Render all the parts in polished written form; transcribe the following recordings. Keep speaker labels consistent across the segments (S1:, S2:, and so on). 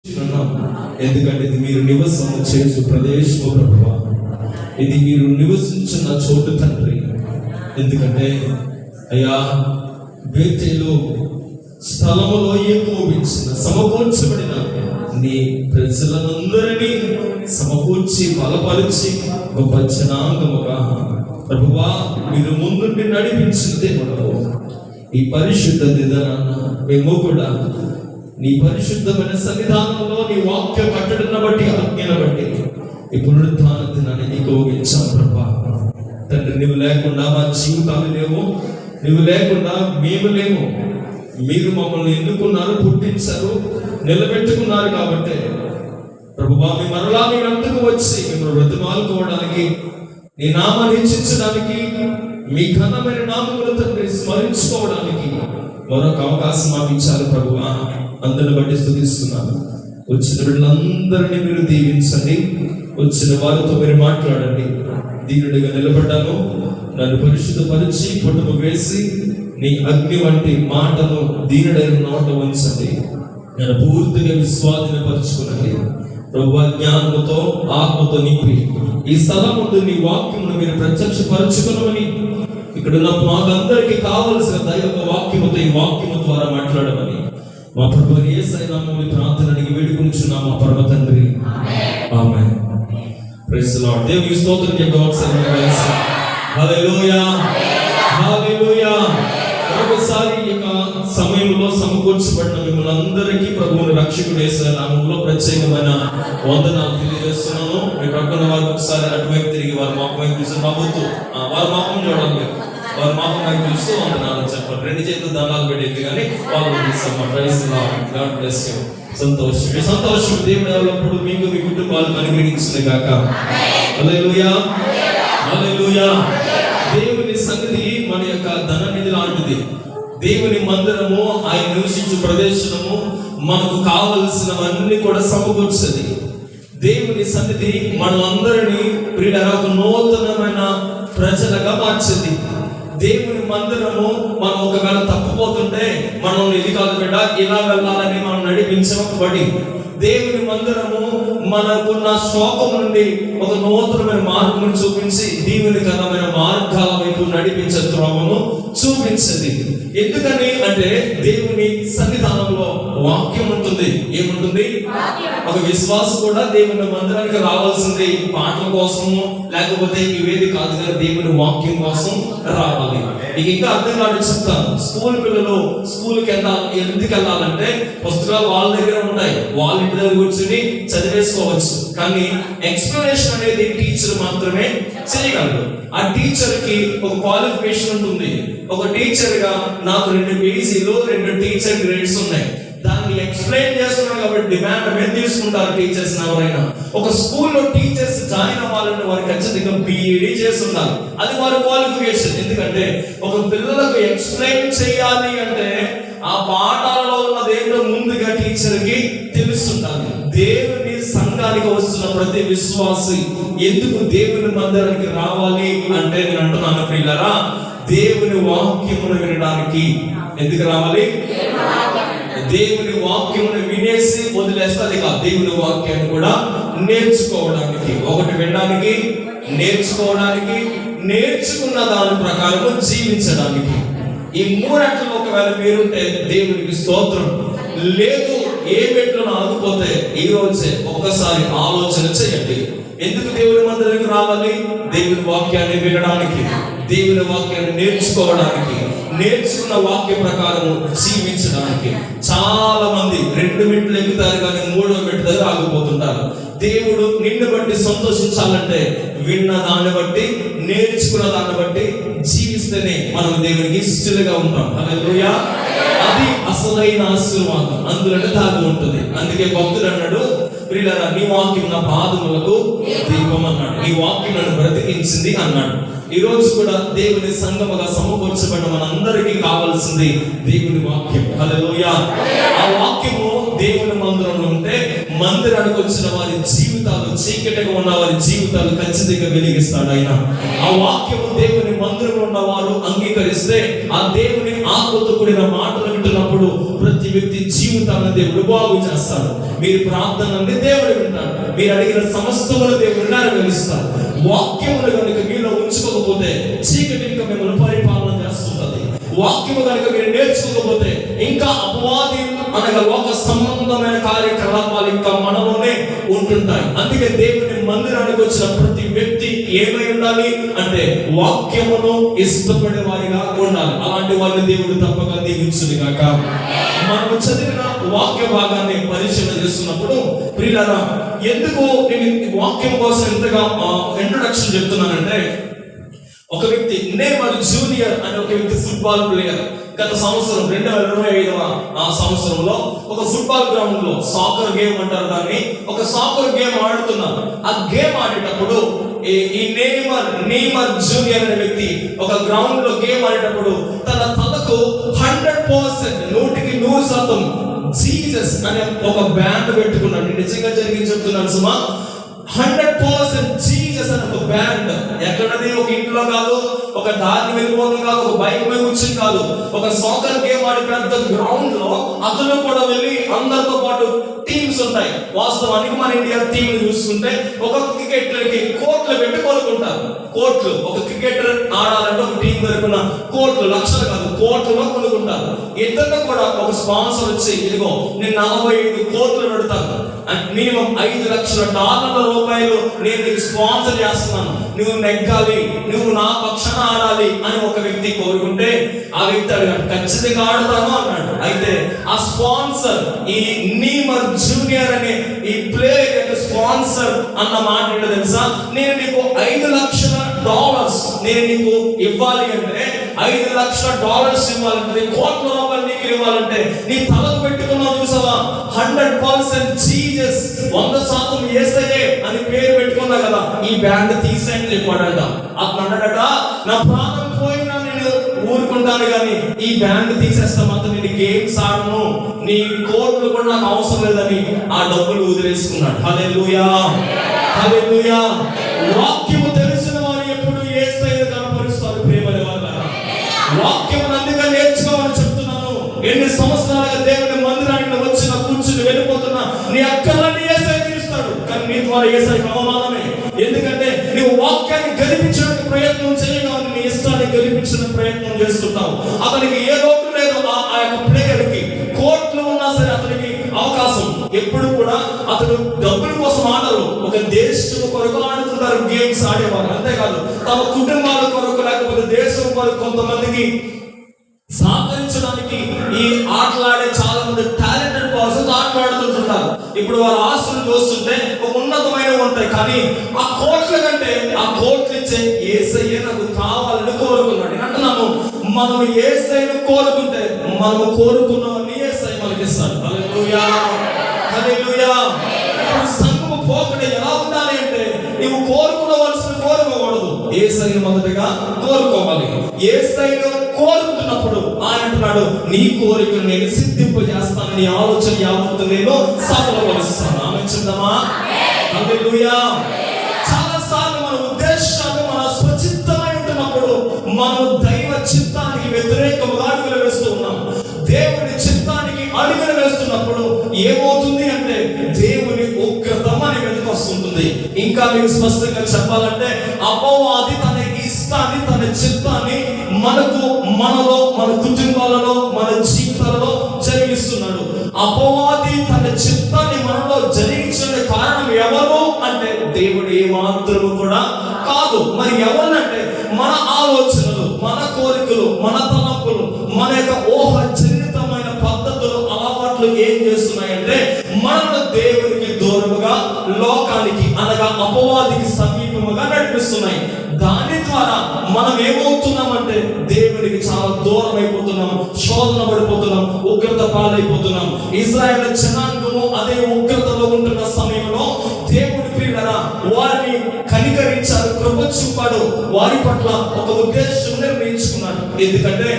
S1: ఎందుకంటే ఇది మీరు నివసం చేసు ప్రదేశము ప్రభువా, ఇది మీరు నివసించున్న చోటు తండ్రి. ఎందుకంటే అయ్యా బేతేలు స్థలములో ఏకోపించిన సమకూర్చబడిన నీ ప్రజలందరినీ సమకూర్చి బలపరిచి గొప్ప జనాంగముగా ప్రభువా మీరు ముందుండి నడిపించిన దేవుడు. ఈ పరిశుద్ధ దినాన మేము కూడా నీ పరిశుద్ధమైన సన్నిధానంలో నీ వాక్య కట్టడిని బట్టి ఆజ్ఞను బట్టి ఈ పునరుద్ధాన దినాన్ని నీకు ఊహించాం ప్రభా. తండ్రి నువ్వు లేకుండా మా జీవితాలు లేవు, నువ్వు లేకుండా మేము లేము. మీరు మమ్మల్ని ఎన్నుకున్నారు, పుట్టించారు, నిలబెట్టుకున్నారు. కాబట్టి ప్రభువా మీ మరలా మీ అంతకు వచ్చి మిమ్మల్ని బ్రతిమాలుకోవడానికి, నీ నామాన్ని హెచ్చించడానికి, మీ ఘనమైన నామములు తండ్రి స్మరించుకోవడానికి మరొక అవకాశం మాకు ఇచ్చారు ప్రభువా. అందరిని బట్టి స్తుతిస్తున్నాను. వచ్చిన బిడ్డలందరినీ మీరు దీవించండి, వచ్చిన వారితో మీరు మాట్లాడండి. దీనుడిగా నిలబడ్డాను, నన్ను పరిశుద్ధపరిచి పొట్టుకు వేసి నీ అగ్ని వంటి మాటను దీనుడైన నోట ఉంచండి. నన్ను పూర్తిగా విశ్వాధీనపరుచుకునండి ప్రభువా. జ్ఞానముతో ఆత్మతో నింపి ఈ స్థలం ముందు నీ వాక్యమును మీరు ప్రత్యక్షపరచుకునమని, ఇక్కడున్న మాకందరికీ కావలసిన దైవ వాక్యముతో ఈ వాక్యము ద్వారా మాట్లాడమని మా ప్రభు యేసయ్య నామములో ప్రార్థన అడిగి వేడుకుంటున్నాము మా పరమ తండ్రి. ఆమేన్. Praise the Lord. దేవునికి స్తోత్రం చెప్దాం ఒకసారి. హల్లెలూయా, హల్లెలూయా. ఒకసారి ఈ సమయంలో సమకూర్చబడిన మిమ్మల్ని అందరికీ ప్రభువుని రక్షకుడు యేసయ్య నామములో ప్రత్యేకమైన వందనాలు తెలియజేస్తున్నాను. మీ పక్కన వారు ఒకసారి అటువైపు తిరిగి వారి మొహం వైపు చూసి నవ్వుతూ, వారి మొహం చూడాలి, వారి మొహం వైపు చూస్తూ వందనాలు చెప్పండి. రెండు చేతులు దండాలు పెట్టేది కానీ వాళ్ళు తీస్తాం. Praise the lord. God bless you. సంతోషం, సంతోషం. దేవుడు ఎల్లప్పుడు మీకు మీ కుటుంబాలకు అనుగ్రహించిన గాక. హల్లెలూయా, హల్లెలూయా. దేవుని సన్నిధి మన యొక్క ధననిధి లాంటిది. దేవుని మందిరము, ఆయన నివసించు ప్రదేశము మనకు కావలసినవన్నీ కూడా సమకూర్చది. దేవుని సన్నిధి మనలందరినీ ప్రియులారా ఒక నూతనమైన ప్రజలుగా మార్చింది. దేవుని మందిరము మనం ఒకవేళ తప్పిపోతుంటే మనం ఇది కాదు బిడ్డ ఇలా వెళ్ళాలని మనం నడిపించబడి, దేవుని మందిరము మనకున్న శోకం నుండి ఒక నూతనమైన మార్గం చూపించి దీవెనకరమైన మార్గాల వైపు నడిపించే త్రోవను చూపించది. ఎందుకని అంటే దేవుని సన్నిధానంలో వాక్యం ఉంటుంది. ఏముంటుంది? ఒక విశ్వాసం కూడా దేవుని మందిరానికి రావాల్సింది పాటల కోసము లేకపోతే ఇవేది కాదు కానీ దేవుని వాక్యం కోసం రావాలి. నీకు ఇంకా అర్థం కాదు చెప్తాను. స్కూల్ పిల్లలు స్కూల్కి ఎందుకు వెళ్ళాలంటే పుస్తకాలు వాళ్ళ దగ్గర ఉంటాయి, వాళ్ళ ఇంటి దగ్గర కూర్చొని చదివేసుకోవచ్చు. కానీ ఎక్స్ప్లెనేషన్ అనేది టీచర్ మాత్రమే చేయగలరు. ఆ టీచర్ కి ఒక క్వాలిఫికేషన్ ఉంటుంది. ఒక టీచర్ గా నాకు 2 పీజీలు 2 టీచర్ గ్రేడ్స్ ఉన్నాయి. దాన్ని ఎక్స్ప్లెయిన్ చేస్తున్నాను కాబట్టి డిమాండ్ మీద తీసుకుంటారు టీచర్స్. ఎవరైనా ఒక స్కూల్లో టీచర్స్ జాయిన్ అవ్వాలంటే వారు ఖచ్చితంగా బీఈడీ చేస్తున్నారు. అది వారి క్వాలిఫికేషన్. ఎందుకంటే ఒక పిల్లలకు ఎక్స్ప్లెయిన్ చేయాలి అంటే ఆ పాఠాలలో ఉన్నదేంటో ముందుగా టీచర్ కి తెలుస్తుంటారు. దేవుని సంఘానికి వస్తున్న ప్రతి విశ్వాసి ఎందుకు దేవుని మందిరానికి రావాలి అంటే నేను అంటున్నాను ప్రియులారా, దేవుని వాక్యమును వినడానికి. ఎందుకు రావాలి? దేవుని వాక్యమును వినేసి వదిలేస్తుంది కాదు, దేవుని వాక్యాన్ని కూడా నేర్చుకోవడానికి. ఒకటి వినడానికి, నేర్చుకోవడానికి, నేర్చుకున్న దాని ప్రకారం జీవించడానికి. ఈ మూడట్లు ఒకవేళ మీరుంటే దేవునికి స్తోత్రం. లేదు ఏ మెట్లను ఆగిపోతే ఈ రోజే ఒక్కసారి ఆలోచన చేయండి. ఎందుకు దేవుని మందిరానికి రావాలి? దేవుని వాక్యాన్ని వినడానికి, దేవుని వాక్యాన్ని నేర్చుకోవడానికి, నేర్చుకున్న వాక్య ప్రకారం జీవించడానికి. చాలా మంది 2 మెట్లు ఎక్కుతారు కానీ 3వ మెట్టు దగ్గర ఆగిపోతుంటారు. దేవుడు నిన్ను బట్టి సంతోషించాలంటే విన్న దాన్ని బట్టి, నేర్చుకున్న దాన్ని బట్టి జీవిస్తేనే మనం దేవునికి ఇష్టలుగా ఉంటాం. హల్లెలూయా. అది అసలైన ఆశీర్వాదం అందులోనే దాగి ఉంటుంది. అందుకే భక్తుడు అన్నాడు, ప్రియులారా నీ వాక్యం నా పాదములకు దీపం అన్నాడు, నీ వాక్యం నన్ను బ్రతికించింది అన్నాడు. ఈ రోజు కూడా దేవుని సంఘముగా సమకూర్చబడిన మనందరికీ కావాల్సింది దేవుని వాక్యం. హల్లెలూయా. ఆ వాక్యము దేవుని మందిరంలో ఉంటే మందిరానికి వచ్చిన వారి జీవితాలు చీకటిగా ఉన్న వారి జీవితాలు ఖచ్చితంగా వెలిగిస్తాడు ఆయన. ఆ వాక్యము దేవుని మందిరంలో ఉన్నవారు అంగీకరిస్తే, ఆ దేవుని ఆత్మతో కూడిన మాటలు వింటున్నప్పుడు ప్రతి వ్యక్తి జీవితాలను దేవుడు బాగు చేస్తాడు. మీరు ప్రార్థనలన్నీ దేవుడు వింటాడు. మీరు అడిగిన సమస్తమును దేవుడు నెరవేరుస్తాడు. వాక్యమును కనుక మీలో ఉంచుకోకపోతే చీకటి ఇంకా మిమ్మల్ని పరిపాలన చేస్తుంటది. వాక్యము కనుక మీరు నేర్చుకోకపోతే ఇంకా అపవాది అనగా లోక సంబంధమైన కార్యకలాపాలు ఇంకా మనలోనే ఉంటుంటాయి. అందుకే దేవుని మందిరానికి వచ్చిన ప్రతి వ్యక్తి ఏమై ఉండాలి అంటే వాక్యమును ఇష్టపడే వారిగా ఉండాలి. అలాంటి వారిని దేవుడు తప్పక దీవించును గాక. మనం చదివిన వాక్య భాగాన్ని పరిశీలన చేస్తున్నప్పుడు ప్రియులారా, ఎందుకు నేను వాక్యం కోసం ఇంతగా ఇంట్రొడక్షన్ చెప్తున్నానంటే, ఒక వ్యక్తి నేమర్ జూనియర్ అనే ఒక వ్యక్తి ఫుట్బాల్ ప్లేయర్ గత సంవత్సరం 2025వ సంవత్సరంలో ఒక ఫుట్బాల్ గ్రౌండ్ లో సాకర్ గేమ్ అంటారు దాన్ని, ఒక సాకర్ గేమ్ ఆడుతున్నారు. ఆ గేమ్ ఆడేటప్పుడు ఈ నేమర్ జూనియర్ అనే వ్యక్తి ఒక గ్రౌండ్ లో గేమ్ ఆడేటప్పుడు తన తలకు 100% 100% జీసస్ అనే ఒక బ్యాండ్ పెట్టుకున్నాడు. నిజంగా జరిగింది చెప్తున్నాను సుమా. 100% జీసస్ అనే ఒక బ్యాండ్ ఎక్కడది, ఒక ఇంట్లో కాదు, ఒక దారిని వెళ్ళిపోవడం కాదు, ఒక బైక్ మీద కూర్చుని కాదు, ఒక సాకర్ గేమ్ ఆడే పెద్ద గ్రౌండ్ లో అతను కూడా వెళ్ళి అందరితో పాటు టీమ్స్ ఉంటాయి. వాస్తవానికి మన ఇండియా టీం చూసుకుంటే ఒక క్రికెటర్కి కోట్లు పెట్టి కొనుక్కుంటారు. కోట్లు, ఒక క్రికెటర్ ఆడాలంటే ఒక టీం దొరికిన కోట్లు, లక్షలు కాదు కోట్లలో కొనుక్కుంటారు. ఇద్దరు కూడా ఒక స్పాన్సర్ వచ్చి, ఇదిగో నేను 45 కోట్లు పెడతాను, మినిమం $5 లక్షల నేను నీకు స్పాన్సర్ చేస్తున్నాను, నువ్వు నెగ్గాలి, నువ్వు నా పక్షాన ఆడాలి అని ఒక వ్యక్తి కోరుకుంటే, ఆ వ్యక్తి అడిగాడు, ఖచ్చితంగా ఆడతాను అన్నాడు. అయితే ఆ స్పాన్సర్ ఈ నేమర్ జూనియర్ అనే ఈ ప్లేయర్ యొక్క స్పాన్సర్ అన్న మాట ఏంటో తెలుసా? నేను నీకు $5 లక్షల నేను నీకు ఇవ్వాలి అంటే, $5 లక్షల ఇవ్వాలంటే, కోట్ల రూపాయలు నీకు ఇవ్వాలంటే నీ తలకు పెట్టుకున్నావు చూసావా, 100% జీసస్, 100% యేసయ్యే అని పేరు పెట్టుకున్నా కదా, ఈ బ్యాండ్ తీసేయని చెప్పాడంట. అతను అన్నాడట, నా ప్రాణం పోయినా నేను ఊరుకుంటాను కానీ ఈ బ్యాండ్ తీసేస్తా మాత్రం నేను గేమ్స్ ఆడను, నీ కోట్లు కూడా నాకు అవసరం లేదని ఆ డబ్బులు వదిలేసుకున్నాడు. హల్లెలూయా, హల్లెలూయా. వాక్యము తెలిసిన వారు ఎప్పుడు యేసయ్యను కనపరుస్తారు. ప్రేమల వల్ల వాక్యము అందుకే నేర్చుకోవాలని చెప్తున్నాను. ఎన్ని సంవత్సరాలుగా దేవుని మందిరానికి వచ్చిన కూర్చుని వెళ్ళిపోతున్నా నీ అక్కర్లన్నీ యేసయ్య తీరుస్తాడు, కానీ నీ ద్వారా యేసయ్యకు అవమానమే. ఎందుకంటే నీవు వాక్యాన్ని గెలిపించడానికి ప్రయత్నం చేయగా నీ ఇష్టాన్ని గెలిపించడానికి ప్రయత్నం చేస్తున్నావు. అతనికి ఏ లోటు లేదు. ఆ యొక్క ప్లేయర్కి కోట్లు ఉన్నా సరే అతనికి అవకాశం ఎప్పుడు కూడా, అతను డబ్బుల కోసం ఆడరు, ఒక దేశం కొరకు ఆడుతుంటారు గేమ్స్ ఆడేవారు. అంతేకాదు తమ కుటుంబాల కొరకు లేకపోతే దేశం కొరకు కొంతమందికి సహకరించడానికి ఈ ఆటలాడే చాలా మంది టాలెంటెడ్ పర్సన్స్ ఆటలాడుతుంటారు. ఇప్పుడు వారి ఆస్తులు చూస్తుంటే ఒక ఉన్నతమైనవి ఉంటాయి, కానీ ఆ కోట్ల కంటే ఆ కోట్లు ఇచ్చే యేసయ్య నాకు కావాలని కోరుకున్నాడు. అంటున్నాము, మనం యేసయ్యను కోరుకుంటే మనము కోరుకున్నవన్నీ యేసయ్య మనకి ఇస్తాడు. హల్లెలూయా, హల్లెలూయా. ఇప్పుడు సంఘము పోకడే ఎలా ఉండాలి అంటే, నీవు కోరుకునవలసిన కోరుకోకూడదు, యేసయ్యను మొదటగా కోరుకోవాలి. యేసయ్యను కోరుకుంటున్నప్పుడు ఆయన అంటున్నాడు, నీ కోరికను నేను సిద్ధింపజేస్తాను, నీ ఆలోచన యావత్తు నేను సఫలపరుస్తాను. ఆమె చెప్దామా? హల్లెలూయా. చాలా సార్లు మన ఉద్దేశాలు మన స్వచిత్తమై ఉంటున్నప్పుడు మనం దైవ చిత్తానికి వ్యతిరేకముగా అడుగులు వేస్తూ ఉన్నాం. దేవుని చిత్తానికి అడుగులు వేస్తున్నప్పుడు ఏమవుతుంది అంటే, దేవుని ఉగ్రత మన వెనుక వస్తుంటుంది. ఇంకా మీకు స్పష్టంగా చెప్పాలంటే, అపవాది తన ఇష్టాన్ని, తన చిత్తాన్ని మనలో, మన కుటుంబాలలో, మన జీవితాలలో జరిగిస్తున్నాడు. అపవాది తన చిత్తాన్ని మనలో జరిగించిన కారణం ఎవరు అంటే, దేవుడు ఏమాత్రము కూడా కాదు. మరి ఎవరంటే, మన ఆలోచనలు, మన కోరికలు, మన తలంపులు, మన యొక్క ఊహ జనితమైన పద్ధతులు, అలవాట్లు ఏం చేస్తున్నాయంటే మనల్ని దేవునికి దూరముగా, లోకానికి అనగా అపవాదికి సమీపముగా నడిపిస్తున్నాయి. దాని ద్వారా మనం ఏమవుతున్నామంటే దేవునికి చాలా దూరం అయిపోతున్నాం, శోధన పడిపోతున్నాం, ఉగ్రత పాలైపోతున్నాం. ఇశ్రాయేలు జనాంగము అదే ఉగ్రతలో ఉంటున్న సమయంలో దేవుడి ప్రియులారా వారిని కనికరించాడు, కృప చూపాడు, వారి పట్ల ఒక ఉద్దేశం నిర్ణయించుకున్నాడు. ఎందుకంటే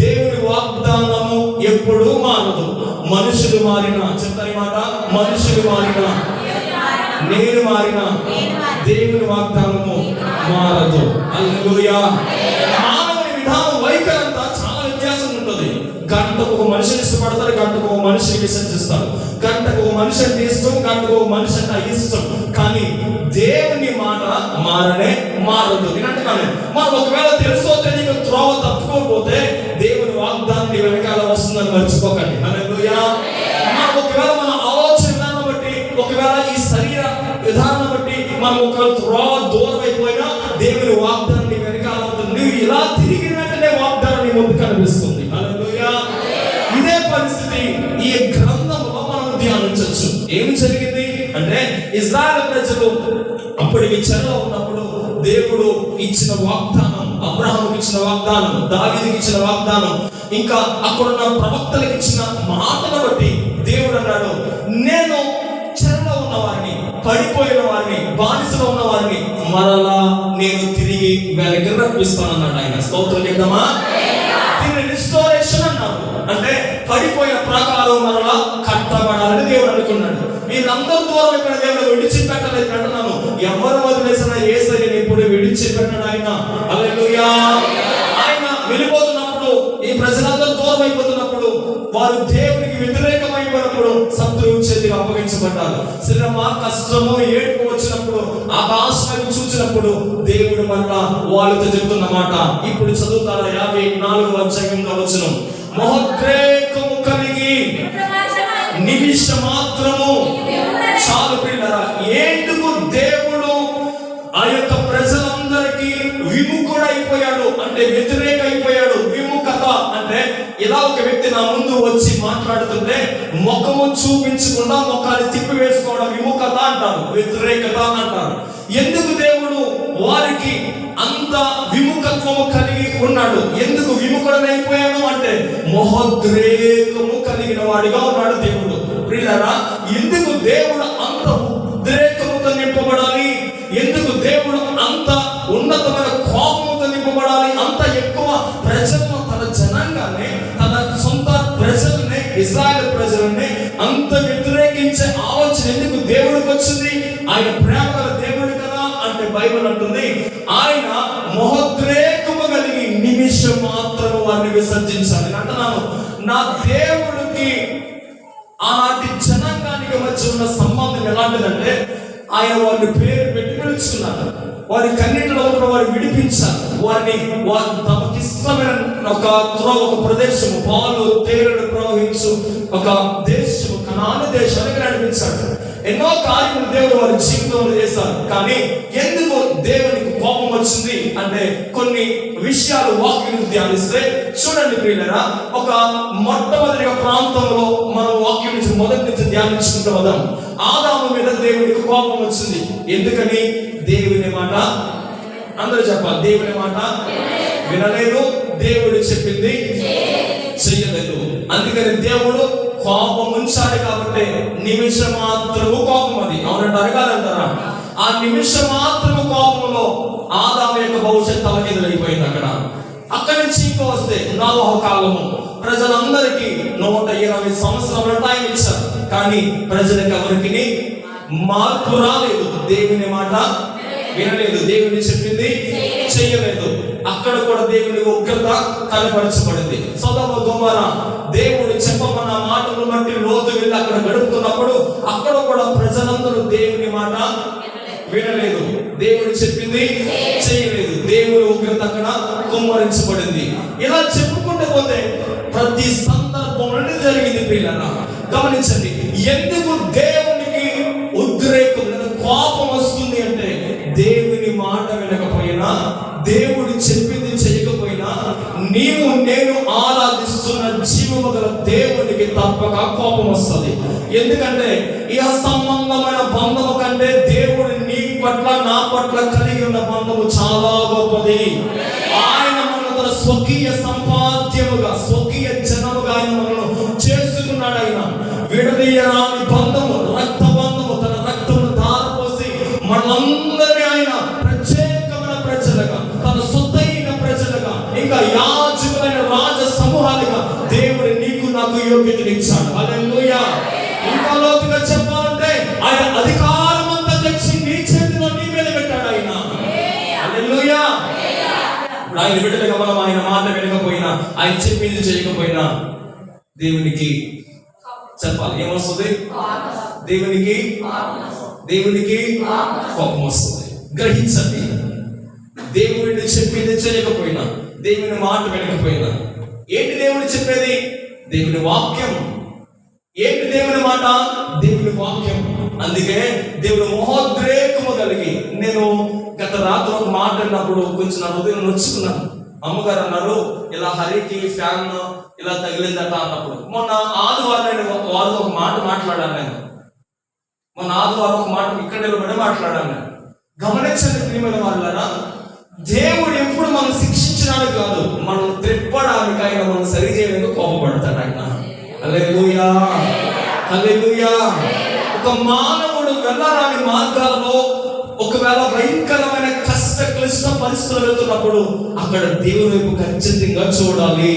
S1: దేవుడి వాగ్దానము ఎప్పుడూ మారదు. మనుషులు మారినా, చెప్తారు మాట, మనుషులు మారినా నేను మారిన దేవుని వాగ్దానము మారదు. హల్లెలూయా. మానవుని విధానం వైఖరి అంతా చాలా వ్యత్యాసం ఉంటుంది. గంటకు ఒక మనిషిని ఇష్టపడతారు, గంటకు ఒక మనిషిని విసర్జిస్తారు. గంటకు ఒక మనిషి అంటే ఇష్టం, గంటకు ఒక మనిషి అంటే ఇష్టం. కానీ దేవుని మాట మారనే మారదు. నేను అంటున్నాను, మనం ఒకవేళ తెలుసో తెలియక త్రోవ తప్పుకోకపోతే దేవుని వాగ్దానం వెనకాల వస్తుందని మర్చిపోకండి. హల్లెలూయా. ఒకవేళ మన ఆలోచన విధానం బట్టి, ఒకవేళ ఈ శరీర విధానం బట్టి మనం ఒకవేళ త్రోవ దూరం అయిపోయినా దేవుని వాగ్దానాన్ని వెనకాల ఉంటుంది. నువ్వు ఇలా తిరిగిన వెంటనే వాగ్దానాన్ని ముందు కనిపిస్తుంది. హల్లెలూయా. ఇదే పరిస్థితి ఈ గ్రంథంలో మనం ధ్యానించవచ్చు. ఏమి జరిగింది అంటే, ఇశ్రాయేలు ప్రజలు అప్పటికి చెరలో ఉన్నప్పుడు దేవుడు ఇచ్చిన వాగ్దానం, అబ్రహాముకి ఇచ్చిన వాగ్దానం, దావీదుకి ఇచ్చిన వాగ్దానం, ఇంకా అక్కడున్న ప్రవక్తలకు ఇచ్చిన మాటను బట్టి దేవుడు అన్నాడు, నేను చెరలో ఉన్న వారిని, పడిపోయిన వారిని, బానిసలో ఉన్న వారిని మరలా నేను తిరిగి వెనక్కి రప్పిస్తానన్నాడు ఆయన. స్తోత్రం చెప్దామా. దీన్ని రిస్టోరేషన్ అన్నారు. అంటే పడిపోయిన ప్రాకారం మరలా కట్టబడాలని దేవుడు అనుకున్నాడు. వీళ్ళందరూ దూరం ఇక్కడ దేవుడు విడిచిపెట్టలేదు అంటున్నాను. ఎవరు వదిలేసిన యేసయ్యని ఎప్పుడు విడిచిపెట్టాడు ఆయన. హల్లెలూయా. ఆయన వెళ్ళిపోతున్నప్పుడు, ఈ ప్రజలందరూ దూరం అయిపోతున్నప్పుడు, వారు దేవునికి వ్యతిరేకమైపోయినప్పుడు శత్రువు చేతికి అప్పగించబడ్డారు. శ్రమ, కష్టము, ఏడుపు వచ్చినప్పుడు, ఆకాశం చూసినప్పుడు దేవుడు మరలా వాళ్ళతో చెప్తున్న మాట ఇప్పుడు చదువుతారా 54వ అధ్యాయంలో వచనం. మహోద్రేకము కలిగి నిమిష మాత్రము చాలు పిల్లరా. ఎందుకు దేవుడు ఆ యొక్క ప్రజలందరికీ విముఖుడైపోయాడు అంటే వ్యతిరేక అయిపోయాడు. విముఖత అంటే ఇలా ఒక వ్యక్తి నా ముందు వచ్చి మాట్లాడుతుంటే ముఖము చూపించకుండా ముఖాన్ని తిప్పి వేసుకోవడం విముఖత అంటారు, వ్యతిరేకత అంటారు. ఎందుకు దేవుడు వారికి అంత విముఖత్వము కలిగి ఉన్నాడు? ఎందుకు విముఖుడనైపోయాడు అంటే మహోద్రేకము కలిగిన వాడిగా ఉన్నాడు దేవుడు. ప్రియులారా, ఎందుకు దేవుడు అంత ఉద్రేకముతో నింపబడాలి? ఎందుకు దేవుడు అంత ఉన్నతమైన కోపముతో నింపబడాలి? అంత ఎక్కువ ప్రజలను, తన జనాంగాన్ని, తన సొంత ప్రజల్ని, ఇశ్రాయేలు ప్రజల్ని అంత వ్యతిరేకించే ఆలోచన ఎందుకు దేవుడికి వచ్చింది? ఆయన ప్రేమ గల దేవుడు కదా అంటే బైబిల్ అంటుంది, ఆయన మహోద్రేకము కలిగి నిమిషం మాత్రం వారిని విసర్జించాలి. అంటున్నాను, నా దేవుడికి ఆనాటి జనాంగానికి మధ్య ఉన్న సంబంధం ఎలాంటిదంటే, ఆయన వారిని పేరు పెట్టి పిలుచుకున్నారు. వారి కన్నిటిలో వారు విడిపించారు. వారిని తమకిష్టమైన ఒక ప్రదేశము, పాలు తేనెలు ప్రవహించు ఒక దేశము, కనాను దేశానికి నడిపించాడు. ఎన్నో కార్యములు దేవుడు వారి జీవితంలో చేశారు. కానీ ఎందుకు దేవునికి కోపం వచ్చింది అంటే కొన్ని విషయాలు వాక్యం ధ్యానిస్తే చూడండి ప్రియులారా. ఒక మొట్టమొదటిగా ప్రాంతంలో మనం వాక్యం నుంచి మొదటి నుంచి ధ్యానించుకుంటూ వద్దాం. ఆదాము మీద దేవునికి కోపం వచ్చింది. ఎందుకని? దేవుని మాట, అందరూ చెప్పాలి, దేవుని మాట వినలేదు, దేవుడు చెప్పింది చెయ్యలేదు. అందుకని దేవుడు కోపం ఉంచాడు. కాబట్టి నిమిషం మాత్రము కోపం, అది అవునంటారు కాదంటారా? ఆ నిమిషం మాత్రము కోపంలో ఆదాము యొక్క భవిష్యత్తు తలకిందులైపోయింది. అక్కడి నుంచి ఇంకో వస్తే నోవహు కాలము, ప్రజలందరికీ 120 సంవత్సరాల టైం ఇచ్చారు. కానీ ప్రజలకు ఎవరికి మార్పు రాలేదు. దేవుని మాట వినలేదు, దేవుని చెప్పింది చెయ్యలేదు. అక్కడ కూడా దేవుని ఉగ్రత కనపరచబడింది. సొదొమ గొమొర దేవుడు చెప్పమన్న మాటలు బట్టి లోతు వెళ్ళి అక్కడ గడుపుతున్నప్పుడు అక్కడ కూడా ప్రజలందరూ దేవుని మాట వినలేదు, దేవుడు చెప్పింది చేయలేదు. దేవుని ఉగ్రత అక్కడ కుమ్మరించబడింది. ఇలా చెప్పుకుంటూ పోతే ప్రతి సందర్భంలో జరిగింది. ప్రియులారా గమనించండి, ఎందుకు దేవునికి ఉద్రేకం కోపం వస్తుంది అంటే దేవుని మాట వినకపోయినా, దేవుడు చెప్పింది చేయకపోయినా, నీవు నేను ఆరాధిస్తున్న జీవము గల దేవునికి తప్పక కోపం వస్తుంది. ఎందుకంటే ఈ అసంబంధమైన బంధము కంటే దేవుడు నీ పట్ల నా పట్ల కలిగి ఉన్న బంధము చాలా గొప్పది. ఆయన మనల్ని తన స్వకీయ సంపాద్యముగా, స్వకీయ జనముగా ఆయన మనల్ని చేసుకున్నాడు. ఆయన విడదీయరాని బంధము, రక్త బంధము, తన రక్తమును ధారపోసి మనలందరినీ ఆయన ప్రత్యేకమైన ప్రజలుగా, తన సొంతైన ప్రజలుగా, ఇంకా యాజకులైన రాజ సమూహాలుగా దేవుడు నీకు నాకు యోగ్యతనిచ్చాడు. హల్లెలూయా. ఇంకా లోతుగా చెప్పాలంటే ఆయన అధికారం అంతా ఆయన బిడ్డలుగా మనం ఆయన మాట వినకపోయినా, ఆయన చెప్పింది చేయకపోయినా దేవునికి చెప్పాలి, ఏమొస్తుంది? దేవునికి కోపం వస్తుంది. గ్రహించండి, దేవుడిని చెప్పింది చేయకపోయినా, దేవుని మాట వినకపోయినా, ఏంటి దేవుడు చెప్పేది? దేవుని వాక్యం. ఏంటి దేవుని మాట? దేవుని వాక్యం. అందుకే దేవుడు మహోద్రేకము కలిగి, నేను గత రాత్రి ఒక మాట అన్నప్పుడు కొంచెం నా హృదయం నొచ్చుకున్నాను. అమ్మగారు అన్నారు, ఇలా హరికి ఫ్యాన్ ఇలా తగిలిందట అన్నప్పుడు. మొన్న ఆదివారం నేను వారితో ఒక మాట మాట్లాడాను. నేను మొన్న ఆదివారం ఒక మాట ఇక్కడ నిలబడి మాట్లాడాను. నేను గమనించండి ప్రియమైన వాళ్ళారా, దేవుడు ఎప్పుడు మనం శిక్షించడానికి కాదు, మనం త్రిప్పడానికి, ఆయన మనం సరి చేయడానికి కోపపడతాడు ఆయన. హల్లెలూయా, హల్లెలూయా. ఒక మానవుడు వెళ్ళరాని మార్గాల్లో ఒకవేళ భయంకరమైన కష్ట క్లిష్ట పరిస్థితులు వెళ్తున్నప్పుడు అక్కడ దేవుని వైపు ఖచ్చితంగా చూడాలి.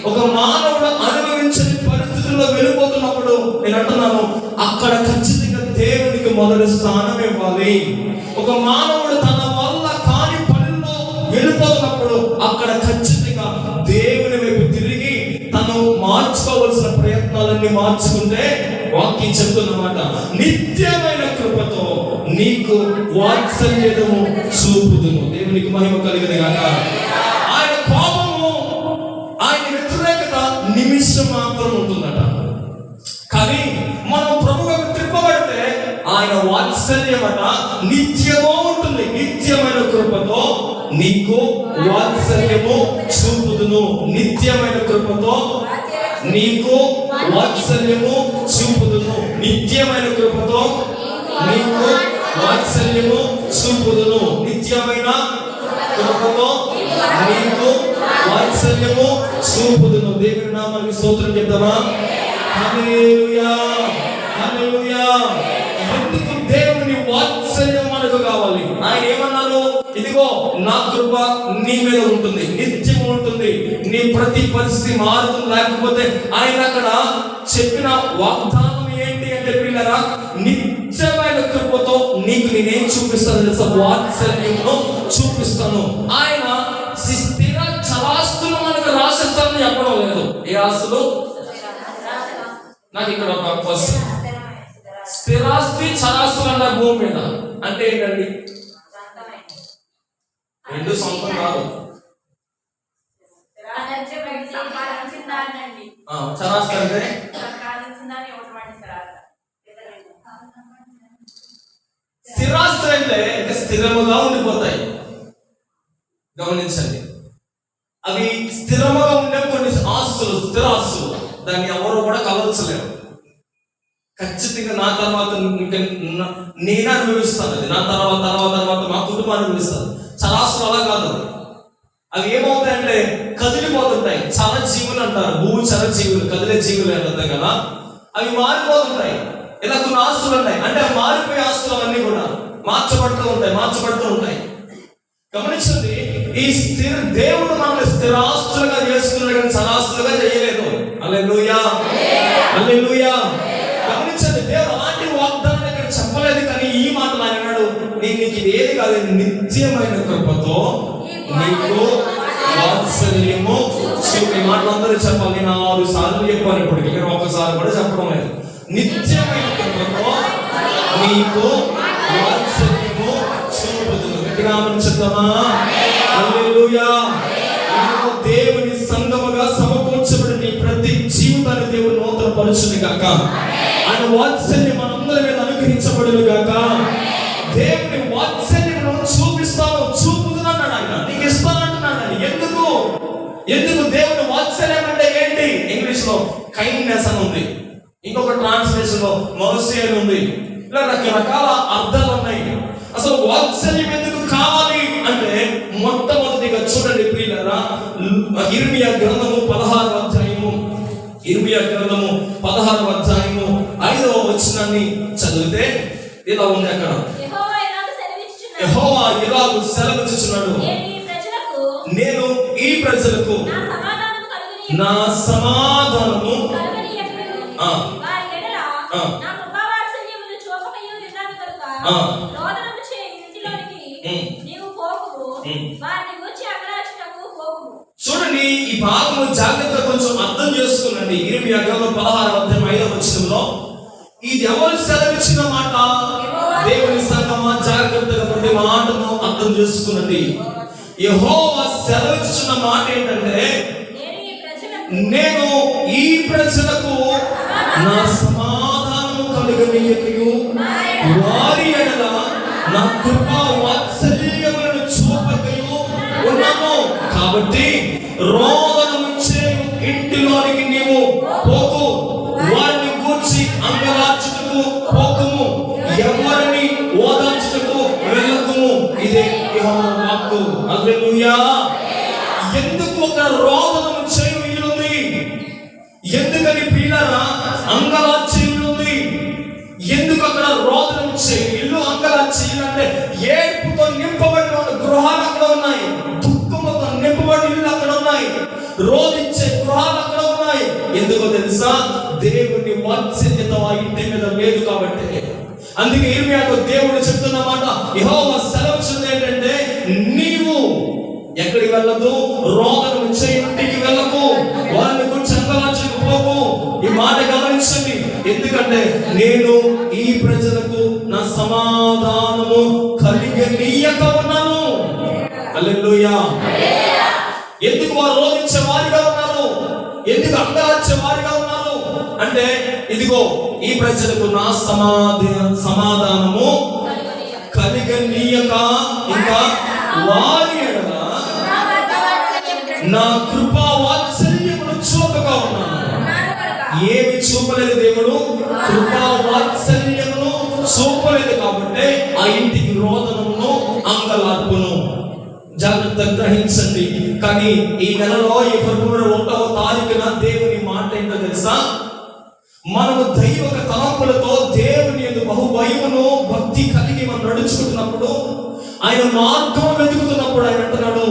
S1: ఒక మానవుడు అనుభవించని పరిస్థితుల్లో వెళ్ళిపోతున్నప్పుడు నేను అంటున్నాను, అక్కడ ఖచ్చితంగా దేవునికి మొదటి స్థానం ఇవ్వాలి. ఒక మానవుడు తన వల్ల కాని పనుల్లో వెళ్ళిపోతున్నప్పుడు అక్కడ ఖచ్చితంగా దేవుని వైపు తిరిగి తను మార్చుకోవలసిన ప్రయత్నాలన్నీ మార్చుకుంటే వాక్యం చెప్తున్నమాట, నిత్యమైన కృపతో నీకు వాత్సల్యము చూపుదును. దేవునికి మహిమ కలిగిన గాక. ఆయన కోపము, ఆయన వ్యతిరేకత నిమిషం మాత్రం ఉంటుందట. కానీ మనం ప్రభువుకు త్రిప్పబడితే ఆయన వాత్సల్యమట నిత్యమో ఉంటుంది. నిత్యమైన కృపతో నీకు వాత్సల్యము చూపుదును. నిత్యమైన కృపతో నీకు వాత్సల్యము చూపుదును. నిత్యమైన కృపతో నీకు వాత్సల్యము చూపుదును. నిత్యమైన కృపతో నీకు వాత్సల్యము చూపుదును. దేవుని నామానికి స్తోత్రం చెప్తామా? హల్లెలూయా, హల్లెలూయా. ఎందుకు దేవుని వాత్సల్యం మనకు కావాలి? ఆయన ఏమన్నారు? ఇదిగో నా కృప నీ మీద ఉంటుంది, నిత్యం ఉంటుంది, నీ ప్రతి పరిస్థితి మారుతుంది. లేకపోతే ఆయన అక్కడ చెప్పిన వాగ్దానం ఏంటి అంటే పిల్లరా, నిత్యమైన కృపతో నీకు నేనేం చూపిస్తాను తెలుసా? వాత్సల్యంలో చూపిస్తాను. ఆయన స్థిర చరాస్తులు మనకు రాసిస్తానని చెప్పడం లేదు. ఏ ఆస్తులు? నాకు ఇక్కడ ఒక క్వశ్చన్, స్థిరాస్తి చరాస్తులు అన్న భూమి మీద అంటే ఏంటండి? రెండు సొంతం కాదు. చరాస్తి అంటే స్థిరాస్తి అంటే స్థిరముగా ఉండిపోతాయి. గమనించండి, అవి స్థిరముగా ఉండే కొన్ని ఆస్తులు, స్థిరాస్తులు, దాన్ని ఎవరు కూడా కలవచ్చలేరు. ఖచ్చితంగా నా తర్వాత నేనే అనుభవిస్తాను, అది నా తర్వాత మా కుటుంబాన్ని అనుభవిస్తాను. చరాస్తులు అలా కాదు. అవి ఏమవుతాయంటే కదిలిపోతుంటాయి. చర జీవులు అంటారు, భూమి చర జీవులు, కదిలే జీవులు అంటారు కదా, అవి మారిపోతుంటాయి. ఇలా కొన్ని ఆస్తులు ఉంటాయి, అంటే మారిపోయే ఆస్తులు అవన్నీ కూడా మార్చబడుతూ ఉంటాయి. గమనించండి, ఈ దేవుడు మనల్ని స్థిరాస్తులుగా చేసుకున్నాడు కానీ చరాస్తులుగా చేయలేదు. హల్లెలూయా, హల్లెలూయా. గమనించండి, దేవుడు అలాంటి వాగ్దానాన్ని ఇక్కడ చెప్పలేదు. కానీ ఈ మాటలు ఆయన అన్నాడు, నేను నీకు ఇది ఏది కాదు, నిత్యమైన కృపతో నీకు వాత్సల్యము చూపి. ఈ మాటలు అందరూ చెప్పాలి. నేను 6 సార్లు చెప్పాను, ఇప్పటికి మీరు ఒక్కసారి కూడా చెప్పడం లేదు. నిత్యమైన కృపతో నీకు వాత్సల్యము చూపుదును. గట్టిగా ఆమోదించుదామా? హల్లెలూయా. దేవుని సంగముగా సమకూర్చబడిన ప్రతి జీవితాన్ని దేవుడు నూతన పరుచును గాక. ఆయన వాత్సల్యం మనందరి మీద అనుగ్రహించబడును గాక. దేవుని వాత్సల్యం చూపిస్తాను, చూపుతున్నాడు ఆయన, నీకు ఇస్తానంటున్నాడు. ఎందుకు దేవుని వాత్సల్యం అంటే ఏంటి? ఇంగ్లీష్ లో కైండ్నెస్ అని ఉంది, ఇంకొక ట్రాన్స్లేషన్ లో మర్సీ అని ఉంది. ఇలా రకరకాల అర్థాలు ఉన్నాయి. అసలు వాత్సల్యం ఎందుకు కావాలి అంటే, మొట్టమొదటిగా చూడండి ప్రియులారా, ఇర్మియా గ్రంథము 16వ అధ్యాయము, ఇర్మియా గ్రంథము 16వ అధ్యాయము 5వ వచనాన్ని చదివితే ఇలా ఉంది. అక్కడ యెహోవా ఇలాగు సెలవిచ్చుచున్నాడు, నేను ఈ ప్రజలకు నా సమాధానము చూడండి, ఇర్మియా గ్రంథం 16:5 ఇది ఎవరు సెలవిచ్చిన మాట? దేవుని సంగమా, జాగ్రత్తగా ప్రతి మాటను అర్థం చేసుకున్నది. యెహోవా సెలవిచ్చిన మాట ఏంటంటే, నేను ఈ ప్రజలకు నా సమాధానము కలుగనీయకయు వారి ఎడల నా కృపా వాత్సల్యములను చూపకయు ఉన్నాను. కాబట్టి రోదనముచ్చే ఇంటిలోనికి నీవు పోకు, వారిని గూర్చి అంగలార్చుటకు పోకుము, ఎవరిని ఓదార్చుటకు వెళ్ళకుము. ఇదే యెహోవా వాక్కు. హల్లెలూయా. ఎందుకు ఒక రోదనము చేయు ఇల్లుంది? ఎందుకని ప్రియులారా అంగలార్చే ఇల్లుంది? ఎందుకు అక్కడ రోదనం చేయు ఇల్లు, అంగలార్చే ఇల్లు అంటే ఏడుపుతో నింపబడిన గృహాలు అక్కడ ఉన్నాయి, దుఃఖముతో నింపబడిన ఇల్లు అక్కడ ఉన్నాయి, రోదించే గృహాలు అక్కడ ఉన్నాయి. ఎందుకో తెలుసా? దేవుని వాత్సల్యత ఆ ఇంటి మీద లేదు కాబట్టి. అందుకే ఇర్మియాకు దేవుడు చెప్తున్నమాట, యెహోవా సెలవిచ్చింది ఏంటంటే, నీవు ఎక్కడికి వెళ్ళదు, రోదనం ఇచ్చే ఇంటికి వెళ్ళకు, వారిని గురించి అంగలార్చుకు పోకు. ఈ మాట గమనించండి. ఎందుకంటే నేను ఈ ప్రజలకు నా సమాధానము కలిగనీయక ఉన్నాను. హల్లెలూయా. ఎందుకు వారు రోధించే వారిగా ఉన్నారు? ఎందుకు అంగలార్చే వారిగా ఉన్నారు అంటే, ఇదిగో ఈ ప్రజలకు నా సమాధానము కలిగనీయక, ఇంకా వారి ఎడల నా కృపా వాత్సల్యమును చూపగా ఉన్నాను. ఏమి చూపలేదు దేవుడు? కృపా వాత్సల్యమును చూపలేదు కాబట్టి ఆ ఇంటికి రోదనమును, అంగలార్పును. జాగ్రత్త గ్రహించండి. కానీ ఈ నెలలో ఈ ఫిబ్రవరి 1వ తారీఖున దేవుని మాట ఏంటో తెలుసా? మనము దైవిక తలంపులతో దేవుని యందు బహుభయమును, భక్తి కలిగి మనం నడుచుకుంటున్నప్పుడు, ఆయన మార్గం వెతుకుతున్నప్పుడు ఆయన అంటున్నాడు,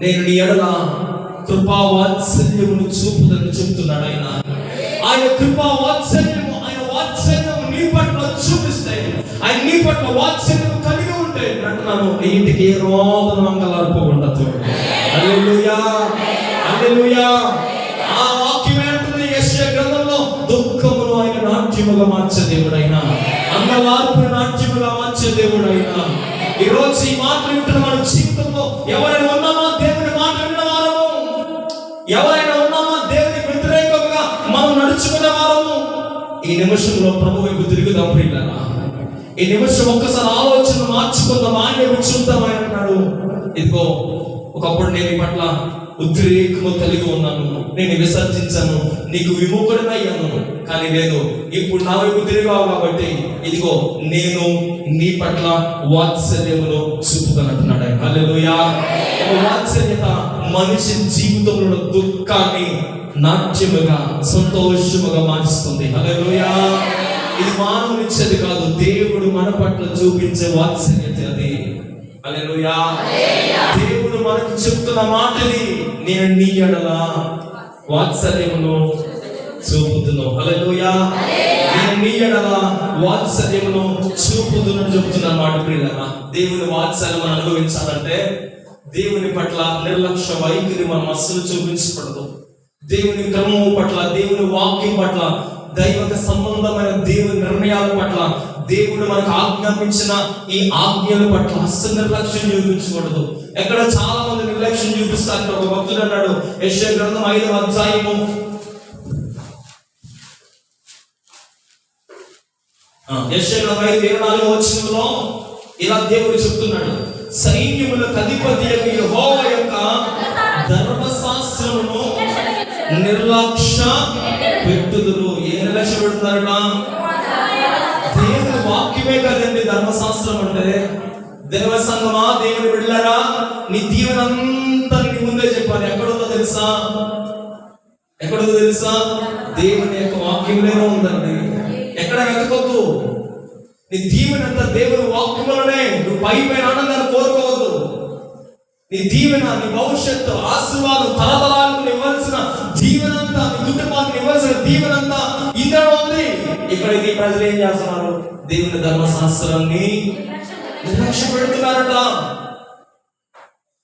S1: నేను నీ ఎడల కృపా వాత్సల్యమును చూపుదని చెప్తున్నాడు. ఆయన కృపా వాత్సల్యము, ఆయన వాత్సల్యము నీ పట్ల చూపిస్తే, ఆయన నీ పట్ల వాత్సల్యము కలిగి ఉంటే అంటున్నాను, నీ ఇంటికి రోదన అంగలార్పు ఉండదు. హల్లెలూయా, హల్లెలూయా. ఆ వాక్యమే అంటుంది యెషయా గ్రంథంలో, దుఃఖమును ఆయన నాట్యముగా మార్చే దేవుడైనా, అంగలార్పును నాట్యముగా మార్చే దేవుడైనా. ఈ రోజు ఈ మాటలు వింటున్న మన జీవితంలో ఎవరైనా ఉన్నామా దేవుని మాట విన్న వారము? ఎవరైనా ఉన్నామా దేవునికి వ్యతిరేకంగా మనం నడుచుకునే వారము? ఈ నిమిషంలో ప్రభు వైపు తిరుగుదాం ప్రియులారా. ఈ నిమిషం ఒక్కసారి ఆలోచన మార్చుకుందాం. ఆయన చూద్దాం. ఆయన అంటున్నాడు, ఇదిగో ఒకప్పుడు నేను ఈ పట్ల ఉద్రేకము కలిగి ఉన్నాను, నేను విసర్జించాను, నీకు విముఖుడనయ్యాను. కానీ లేదు, ఇప్పుడు నా వైపు తిరిగావు కాబట్టి ఇదిగో నేను నీ పట్ల వాత్సల్యమును చూపుతానంటున్నాడు. హల్లెలూయా. వాత్సల్యత మనిషి జీవితంలో దుఃఖాన్ని నాట్యముగా, సంతోషముగా మార్చుతుంది. హల్లెలూయా. ఇది మానవునిచ్చేది కాదు, దేవుడు మన పట్ల చూపించే వాత్సల్యత అది. హల్లెలూయా. దేవుడు మనకు చెప్తున్న మాటది, నేను నీ ఎడల వాత్సల్యమును చూపుదును. హల్లెలూయా. నేను నీ ఎడల వాత్సల్యమును చూపుదును అని చెప్తున్న మాట ప్రియులారా. దేవుని వాత్సల్యం మనం అనుభవించాలంటే దేవుని పట్ల నిర్లక్ష్య వైఖరి మనం అస్సలు చూపించకూడదు. దేవుని క్రమము పట్ల, దేవుని వాక్యం పట్ల, దైవిక సంబంధమైన దేవుని నిర్ణయాల పట్ల, దేవుడు మనకు ఆజ్ఞాపించిన ఈ ఆజ్ఞల పట్ల అస్సలు నిర్లక్ష్యం చూపించకూడదు. ఎక్కడ చాలా మంది నిర్లక్ష్యం చూపిస్తారు. ఒక భక్తుడు అన్నాడు, యెషయా గ్రంథం 5వ అధ్యాయము యెషయా గ్రంథం 5:24 వచనంలో ఇలా దేవుడు చెప్తున్నాడు, సైన్యములకు అధిపతి యెహోవా యొక్క ధర్మశాస్త్రమును నిర్లక్ష్య పెట్టుదురు. ఏ నిర్లక్ష్య పెడుతున్నారట? దేవుని వాక్యమే కదండి ధర్మశాస్త్రం అంటే. దేవ సంగమా, దేవుని బిడ్డలారా, నీ దీవెనంతా నీ ముందే చెప్పాలి. ఎక్కడుందో తెలుసా? ఎక్కడుందో తెలుసా? దేవుని యొక్క వాక్యంలోనే ఉందండి. ఎక్కడ వెతకొద్దు. నీ దీవెనంతా దేవుని వాక్యంలోనే. నువ్వు పై ఆనందాన్ని కోరుకోవద్దు. నీ దీవెన, నీ భవిష్యత్తు, ఆశీర్వాదం, తరతరాలకు ఇవ్వాల్సిన దీవెనంతా, నీ కుటుంబానికి ఇవ్వాల్సిన దీవెనంతా ఇందులో ఉంది. ఇక్కడ ఇది ప్రజలు ఏం చేస్తున్నారు? దేవుని ధర్మశాస్త్రాన్ని నిర్లక్ష్య పెడుతున్నారట.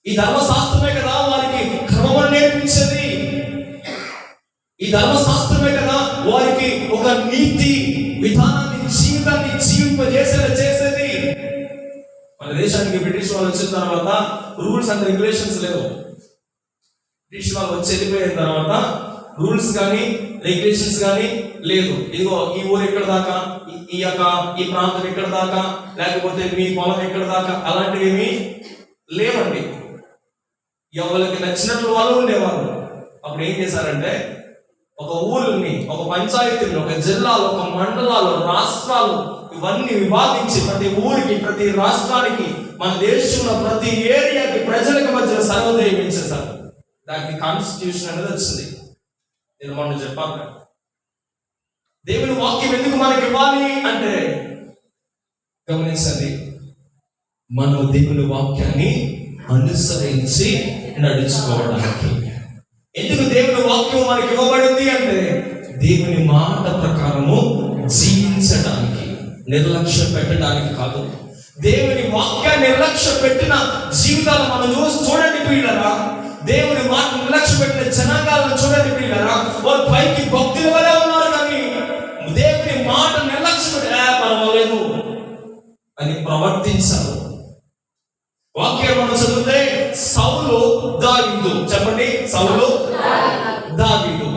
S1: ఈ ధర్మశాస్త్రమే కదా వారికి క్రమం నేర్పించేది. ఈ ధర్మశాస్త్రమే కదా వారికి ఒక నీతి విధానాన్ని, జీవితాన్ని జీవింపజేసేలా చేసేది. మన దేశానికి బ్రిటిష్ వాళ్ళు వచ్చిన తర్వాత రూల్స్ అండ్ రెగ్యులేషన్స్ లేవు. బ్రిటిష్ వాళ్ళు వచ్చి వెళ్ళిపోయిన తర్వాత రూల్స్ కానీ రెగ్యులేషన్స్ కానీ లేదు. ఇదిగో ఈ ఊరు ఎక్కడ దాకా, ఈ ప్రాంతం ఎక్కడ దాకా, లేకపోతే మీ పొలం ఎక్కడ దాకా, అలాంటివి ఏమీ లేవండి. ఎవరికి నచ్చినట్లు వాళ్ళు ఉండేవారు. అప్పుడు ఏం చేశారంటే ఒక ఊరిని, ఒక పంచాయతీని, ఒక జిల్లాలు, ఒక మండలాలు, రాష్ట్రాలు ఇవన్నీ విభాగించి ప్రతి ఊరికి, ప్రతి రాష్ట్రానికి, మన దేశంలో ప్రతి ఏరియాకి ప్రజలకు మధ్య సర్వోదయం ఇచ్చేసారు. దానికి కాన్స్టిట్యూషన్ అనేది వచ్చింది. నేను మొన్న చెప్పాను, దేవుని వాక్యం ఎందుకు మనకి ఇవ్వాలి అంటే, గమనించండి, మనం దేవుని వాక్యాన్ని అనుసరించి నడుచుకోవడానికి. ఎందుకు దేవుని వాక్యం మనకి ఇవ్వబడింది అంటే, దేవుని మాట ప్రకారము జీవించడానికి, నిర్లక్ష్యం పెట్టడానికి కాదు. దేవుని వాక్యాన్ని నిర్లక్ష్య పెట్టిన జీవితాలు మనం చూడండి ప్రియులారా. దేవుని మాట నిర్లక్ష్య పెట్టిన జనాంగాలను చూడండి ప్రియులారా. వారు పైకి భక్తుల వలె ఉన్నారు, కానీ దేవుని మాట నిర్లక్ష్య పెట్టి పర్వాలేదు అని ప్రవర్తించారు. వాక్యం మనం చదివితే సౌలు దావీదు, చెప్పండి, సౌలు దావీదు.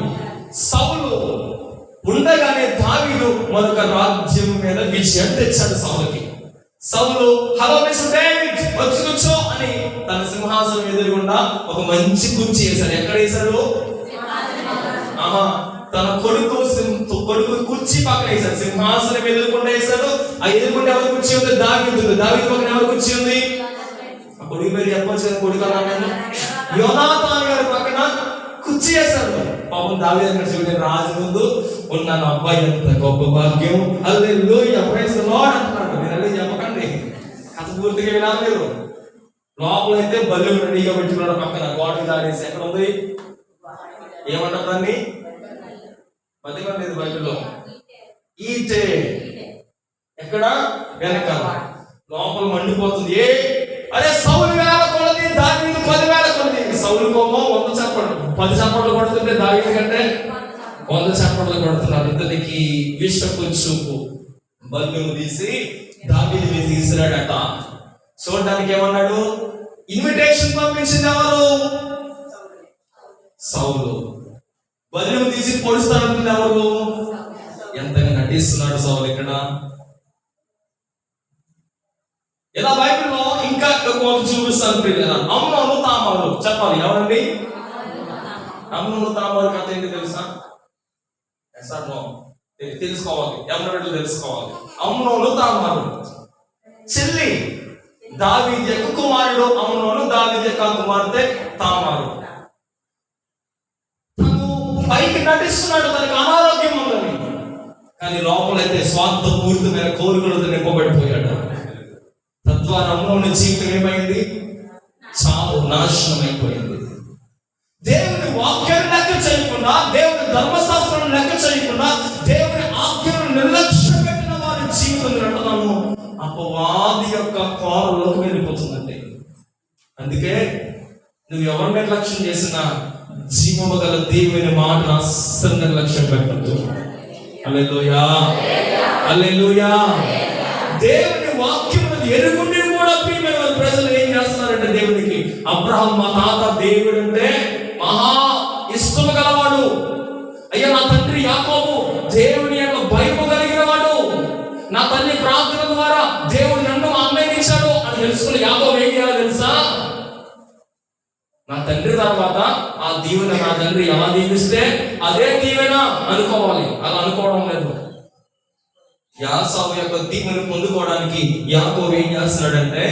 S1: సౌలు ఉండగానే దావీదు మరొక రాజ్యం మీద విజయం తెచ్చాడు సౌలుకి. సౌలు హలో మిస్టర్ డేవిడ్ వచ్చి కూర్చో అని తన సింహాసనం ఎదురుగుండా ఒక మంచి కుర్చీ వేశాడు. ఎక్కడ వేశాడు? తన కొడుకు కుర్చీ పక్కన వేశాడు. సింహాసనం ఎదురుకుండా వేశాడు. ఆ ఎదురుకుండా ఎవరు కుర్చీ ఉంది? దావీదు. దావీదు పక్కన ఎవరు కుర్చీ ఉంది? కొడుకు పేరు చెప్పొచ్చు కదా, కొడుకు అన్నాను. యోనాతాను గారి పక్కన కుర్చీ వేశాడు. పాపం దావీదు అక్కడ చూడండి, రాజు ముందు ఉన్నాను, అబ్బాయి ఎంత గొప్ప భాగ్యం, హల్లెలూయా ప్రైజ్ ది లార్డ్ అంటున్నాడు. మీరు అన్నీ చెప్పకండి, కథ పూర్తిగా వినాలి మీరు. లోపలైతే బల్లు రెడీగా పెట్టుకున్నాడు పక్కన, గోడకి దాడేసి. ఎక్కడ ఉంది? ఏమంటారు దాన్ని? బతికం లేదు బైబిల్లో. ఈటే ఎక్కడ? వెనకాల. లోపల మండిపోతుంది. అరే సౌలు వేల కొలది, దావీదు 10,000 కొలది. సౌలు కోమో 100 చప్పట్లు, 10 చప్పట్లు కొడుతుంటే దావీదు కంటే 100 చప్పట్లు కొడుతున్నారు. ఇతనికి విషపు చూపు. బల్లును తీసి దావీదు మీద తీసిరాడట. చూడడానికి ఏమన్నాడు? ఇన్విటేషన్ పంపించింది ఎవరు? సౌలు. బల్లును తీసి పొడుస్తానంటుంది ఎవరు? ఎంతగా నటిస్తున్నాడు సౌలు ఇక్కడ. ఇలా బైబిల్లో ఇంకా చూపిస్తాను. అమ్నోను తామారు చెప్పాలి. ఎవరండి? అమ్నోను తామారు కథ ఏంటి తెలుసా? తెలుసుకోవాలి, ఎవరు తెలుసుకోవాలి. అమ్నోను తామారు చెల్లి. దావీదు యొక్క కుమారుడు అమ్నోను, దావీదు యొక్క కుమార్తె తామారు. తను పైకి నటిస్తున్నాడు తనకు అనారోగ్యం ఉందని, కానీ లోపలైతే స్వార్థ పూర్తిమైన కోరికలతో నింపబడిపోయాడు. తద్వారా అమ్నోను జీవితం ఏమైంది? చావు, నాశనం అయిపోయింది. దేవుని వాక్యాన్ని లెక్క చేయకుండా, దేవుని ధర్మశాస్త్రాన్ని లెక్క చేయకుండా, దేవుని ఆజ్ఞను నిర్లక్ష్యం పెట్టిన వారి జీవితం నడతాము అపవాది యొక్క కోరలోకి వెళ్ళిపోతుందండి. అందుకే నువ్వు ఎవరు నిర్లక్ష్యం చేసినా జీవము గల దేవుని మాటను అస్సలు నిర్లక్ష్యం పెట్టద్దు. హల్లెలూయా, హల్లెలూయా. దేవుని వాక్యం ఎరుగుండి కూడా ప్రియమైన ప్రజలు ఏం చేస్తున్నారంటే, దేవునికి అబ్రహాం మా తాత దేవుడు అంటే మహా ఇష్టము గలవాడు. అయ్యా నా తండ్రి యాకోబు దేవుని యొక్క భయము కలిగిన వాడు, నా తల్లి ప్రార్థన ద్వారా దేవుడు నన్ను ఆమెనించాడు అని తెలుసుకుని యాకోబు ఏం చేయాలో తెలుసా? నా తండ్రి తర్వాత ఆ దీవెన నా తండ్రి ఎలా దీవిస్తే అదే దీవెన అనుకోవాలి. అలా అనుకోవడం లేదు. యాకోబు యొక్క దీవెన పొందుకోవడానికి యాకోబు ఏం చేస్తున్నాడంటే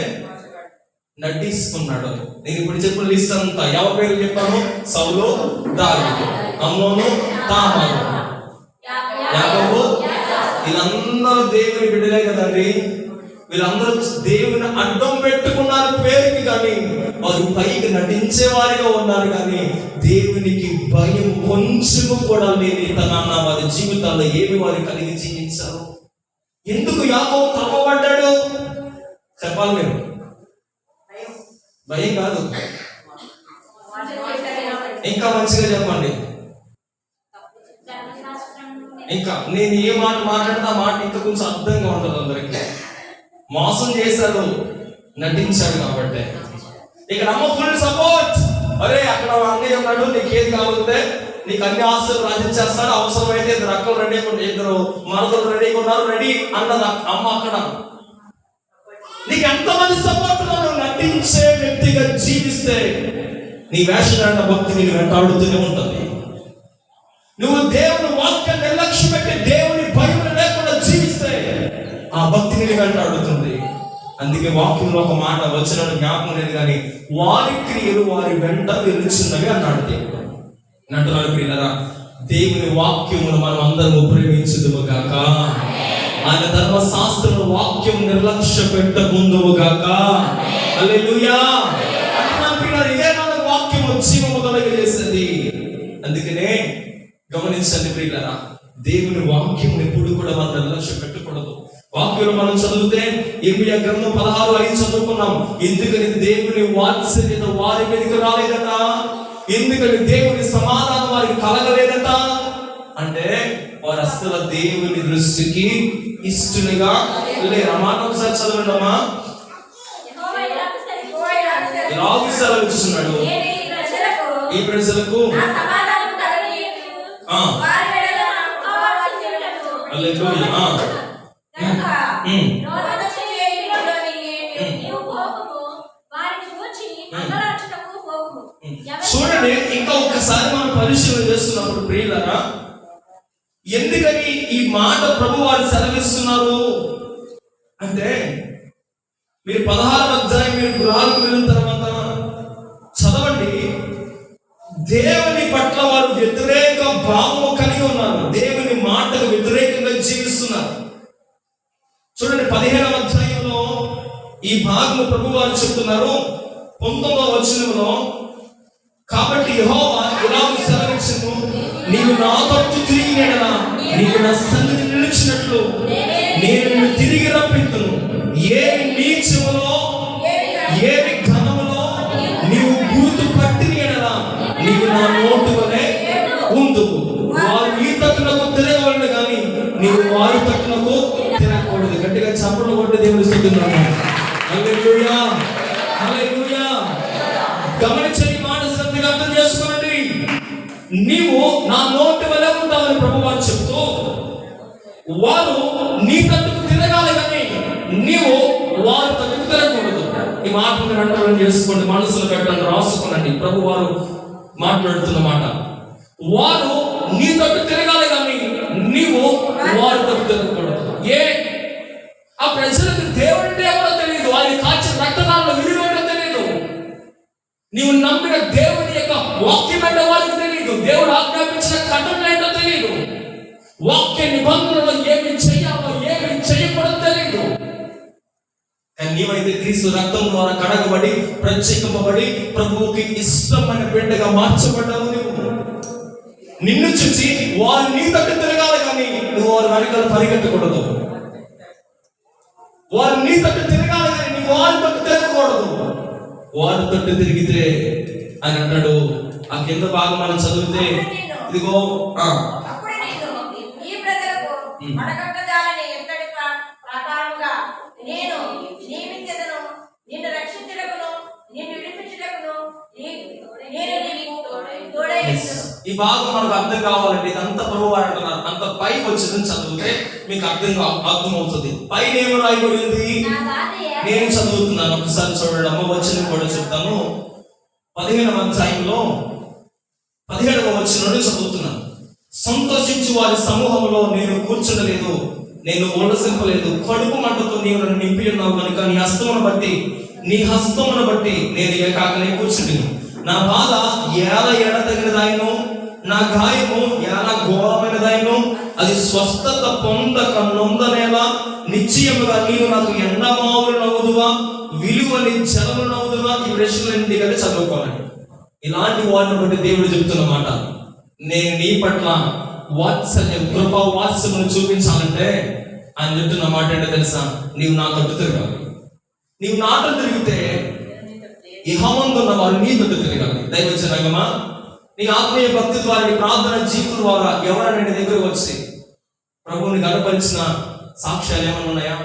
S1: నటిస్తున్నాడు. నేను ఇప్పుడు చెప్పిన లిస్ట్ అంతా ఎవరి పేరు చెప్పాను? సౌలు, దావీదు, అమ్నోను, తామారు, యాకోబు. వీళ్ళందరూ దేవుని బిడ్డలే కదండి. వీళ్ళందరూ దేవుని అడ్డం పెట్టుకున్నారు పేరుకి, కానీ వారు పైకి నటించే వారిగా ఉన్నారు. కానీ దేవునికి భయం కొంచెము కూడా లేని తన వారి జీవితాల్లో ఏమి వారు కలిగి జీవించారు. ఎందుకు యాకోబు తప్పబడ్డాడు చెప్పాలి మీరు? భయం కాదు, ఇంకా మంచిగా చెప్పండి. ఇంకా నేను ఏ మాట మాట్లాడినా ఆ మాట ఇంకా కొంచెం అర్థంగా ఉంటుంది అందరికి. మోసం చేశాడు, నటించాడు కాబట్టి. ఇక్కడ అమ్మ ఫుల్ సపోర్ట్. అరే అక్కడ అన్నయ్య ఉన్నాడు, నీకు ఏది కావాలంటే నీకు అన్ని ఆస్తులు రాజించేస్తాడు, అవసరమైతే ఇద్దరు అక్కలు రెడీ, ఇద్దరు మరదలు రెడీగా ఉన్నారు, రెడీ అన్నది అమ్మ. అక్కడ నీకు ఎంతమంది సపోర్ట్ నువ్వు నటించే వ్యక్తిగా జీవిస్తే నీ వేషధారణ భక్తి నేను వెంటాడుతూనే ఉంటుంది. నువ్వు దేవుని వాక్యం నిర్లక్ష్యం పెట్టి దేవుని భయం లేకుండా జీవిస్తే ఆ భక్తి నేను వెంటాడుతుంది. అందుకే వాక్యంలో ఒక మాట వచ్చిన జ్ఞాపకం లేదు కానీ వారి క్రియలు వారి వెంట నిలుచున్నవి అన్నాడు దేవుడు. అంటున్నాడు ప్రియులారా, దేవుని వాక్యమును మనం అందరము ప్రేమించుదుము గాక. ఆయన ధర్మశాస్త్రం వాక్యం నిర్లక్ష్య పెట్టకుందుము గాక. హల్లెలూయా. అంటున్నాను ప్రియులారా, ఇదే మన వాక్యం జీవము కలుగజేసేది. అందుకనే గమనించండి ప్రియులారా, దేవుని వాక్యం ఎప్పుడు కూడా మనం నిర్లక్ష్య పెట్టకూడదు. వాక్యంలో మనం చదివితే ఇర్మియా గ్రంథం 16:5 చదువుకున్నాం. ఎందుకని దేవుని వాత్సల్యత వారి మీదకి రాలేదట, ఎందుకని దేవుని సమాధానం వారికి కలగలేదట అంటే వారు అసలు దేవుని దృష్టికి ఇష్టలుగా లేరు. ఆ మాట ఒకసారి చదవండమ్మా. ఇలాగ సెలవిస్తున్నాడు, ఈ ప్రజలకు చూడండి. ఇంకా ఒక్కసారి మనం పరిశీలన చేస్తున్నప్పుడు ప్రియులారా, ఎందుకని ఈ మాట ప్రభు వారు సెలవిస్తున్నారు అంటే, మీరు 16వ అధ్యాయం మీరు గృహాలకు వెళ్ళిన తర్వాత చదవండి. దేవుని పట్ల వారు వ్యతిరేక భావము కలిగి ఉన్నారు, దేవుని మాటకు వ్యతిరేకంగా జీవిస్తున్నారు. చూడండి 15వ అధ్యాయంలో ఈ భాగము ప్రభు వారు చెప్తున్నారు 19వ వచనంలో, కాబట్టి యెహోవా ఇలాగ సెలవిచ్చును, నీవు నా తట్టు తిరిగినెడల నీవు నా సన్నిధి నిలిచినట్లు నేను నిన్ను తిరిగి రప్పింతును. ఏవి నీచములో ఏవి ఘనములో నీవు గుర్తు పట్టిన ఎడల నీవు నా నోటు వలె ఉందువు. వారు నీ తట్టునకు తిరగవలను కానీ నీవు వారి తట్టునకు తిరగకూడదు. గట్టిగా చప్పట్లు కొట్టి దేవుని స్తుతిస్తున్నాను. హల్లెలూయా, హల్లెలూయా. గమనించని మాట శ్రద్ధగా అర్థం చేసుకోనండి. నీవు నా నోటి వలె ఉంటావని ప్రభు వారు చెప్తూ, వారు నీ తట్టుకు తిరగాలి కానీ నీవు వారి తట్టుకు తిరగకూడదు. ఈ మాటను వెంటనే చేసుకోండి, మనసులో పెట్టండి, రాసుకోనండి. ప్రభు వారు మాట్లాడుతున్న మాట, వారు నీ తట్టు తిరగాలి కానీ నీవు వారి తట్టు తిరగకూడదు. ఆ ప్రజలకు దేవుడు అంటే ఎవరో తెలియదు, వారి కాచిన రక్తదానంలో విలువ ఏంటో తెలియదు, నీవు నమ్మిన దేవుని యొక్క వాక్యం అంటే వారికి తెలియదు, దేవుడు ఆజ్ఞాపించిన కట్టడలు ఏంటో తెలియదు, వాక్య నిబంధనలో ఏమి చెయ్యాలో ఏమి చేయకూడదు తెలియదు. కానీ నీవైతే క్రీస్తు రక్తం ద్వారా కడగబడి ప్రత్యేకింపబడి ప్రభువుకి ఇష్టమైన బిడ్డగా మార్చబడ్డావు. నిన్ను చూసి వారు నీ తట్టు తిరగాలి కానీ నువ్వు వారి వెనకాల పరిగెత్తకూడదు. వారు నీ తట్టు తిరగాలి కానీ నువ్వు వారి తట్టు తిరగకూడదు. వారి తట్టు తిరిగితే అని అంటాడు. ఆ కింద భాగం మనం చదివితే ఇదిగో ఈ భాగం మనకు అర్థం కావాలంటే ఇదంతా ప్రభు అంటున్నారు. అంత పైకి వచ్చిందని చదివితే మీకు అర్థం అవుతుంది. పైన ఏమో రాయబడింది నేను చదువుతున్నాను, ఒకసారి చూడండి. అమ్మ వచ్చిన కూడా చెప్తాను. 15వ అధ్యాయంలో 17వ వచనం చదువుతున్నాను. సంతోషించి వారి సమూహంలో నేను కూర్చుండలేదు, నేను ఉల్లసింపలేదు. కడుపు మంటతో నీవు నన్ను నింపి ఉన్నావు కనుక నీ హస్తమును బట్టి నేను ఏకాకనే కూర్చుంటున్నాను. నా బాధ ఎలా ఎడతగినదాయను, నా గాయము ఎలా ఘోరమైనదాయను, అది స్వస్థత పొందక నొందనేలా. నిశ్చయముగా నీవు నాకు ఎండమావులు నవ్వుదువా, విలువని జలము నవ్వుదువా. ఈ ప్రశ్నలన్నీ కలిసి చదువుకోవాలండి. ఇలాంటి వాటిని బట్టి దేవుడు చెప్తున్న మాట, నేను నీ పట్ల వాత్సల్యం కృపా వాత్సల్యం చూపించాలంటే ఆయన చెప్తున్న మాట ఏంటో తెలుసా, నీవు నా తట్టు తిరగాలి. నీవు నాట తిరిగితే ఇహమందున్న వారు నీ తట్టు తిరగాలి. దైవజనమా, నీ ఆత్మీయ భక్తి ద్వారా నీ ప్రార్థన జీవితం ద్వారా ఎవరైనా నీ దగ్గరకు వచ్చి ప్రభువుని గనపరిచిన సాక్ష్యాలు ఏమైనా ఉన్నాయా?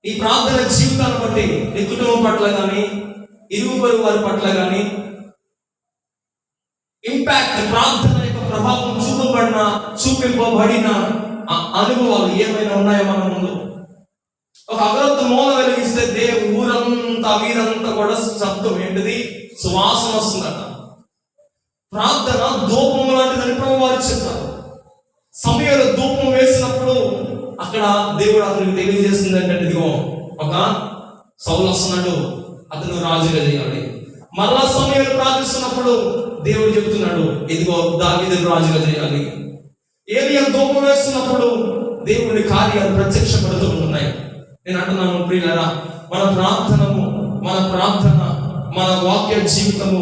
S1: నీ ప్రార్థన జీవితాన్ని బట్టి నీ కుటుంబం పట్ల కానీ, ఇరుగు పొరుగు వారి పట్ల కానీ ఇంపాక్ట్, ప్రార్థన యొక్క ప్రభావం చూపింపబడిన అనుభవాలు ఏమైనా ఉన్నాయా మన ముందు? ఒక అగరొత్తు మూల వెలిగిస్తే ఊరంతా వీరంతా కూడా శబ్దం ఏంటిది? సువాసన వస్తుందట. ప్రార్థన ధూపం లాంటిదని ప్రభు వారు చెప్తారు. సమయంలో ధూపం వేసినప్పుడు అక్కడ దేవుడు అతనికి తెలియజేస్తుంది ఏంటంటే, ఇదిగో ఒక సౌలు వస్తున్నాడు, అతను రాజుగా చేయాలి. మరలా సమయంలో ప్రార్థిస్తున్నప్పుడు దేవుడు చెప్తున్నాడు, ఇదిగో దావీదును రాజుగా చేయాలి. ఏలియా ధూపం వేస్తున్నప్పుడు దేవుని కార్యాలు ప్రత్యక్షపడుతూ ఉంటున్నాయి. నేను అంటున్నాను ప్రియులారా, మన ప్రార్థన మన వాక్య జీవితము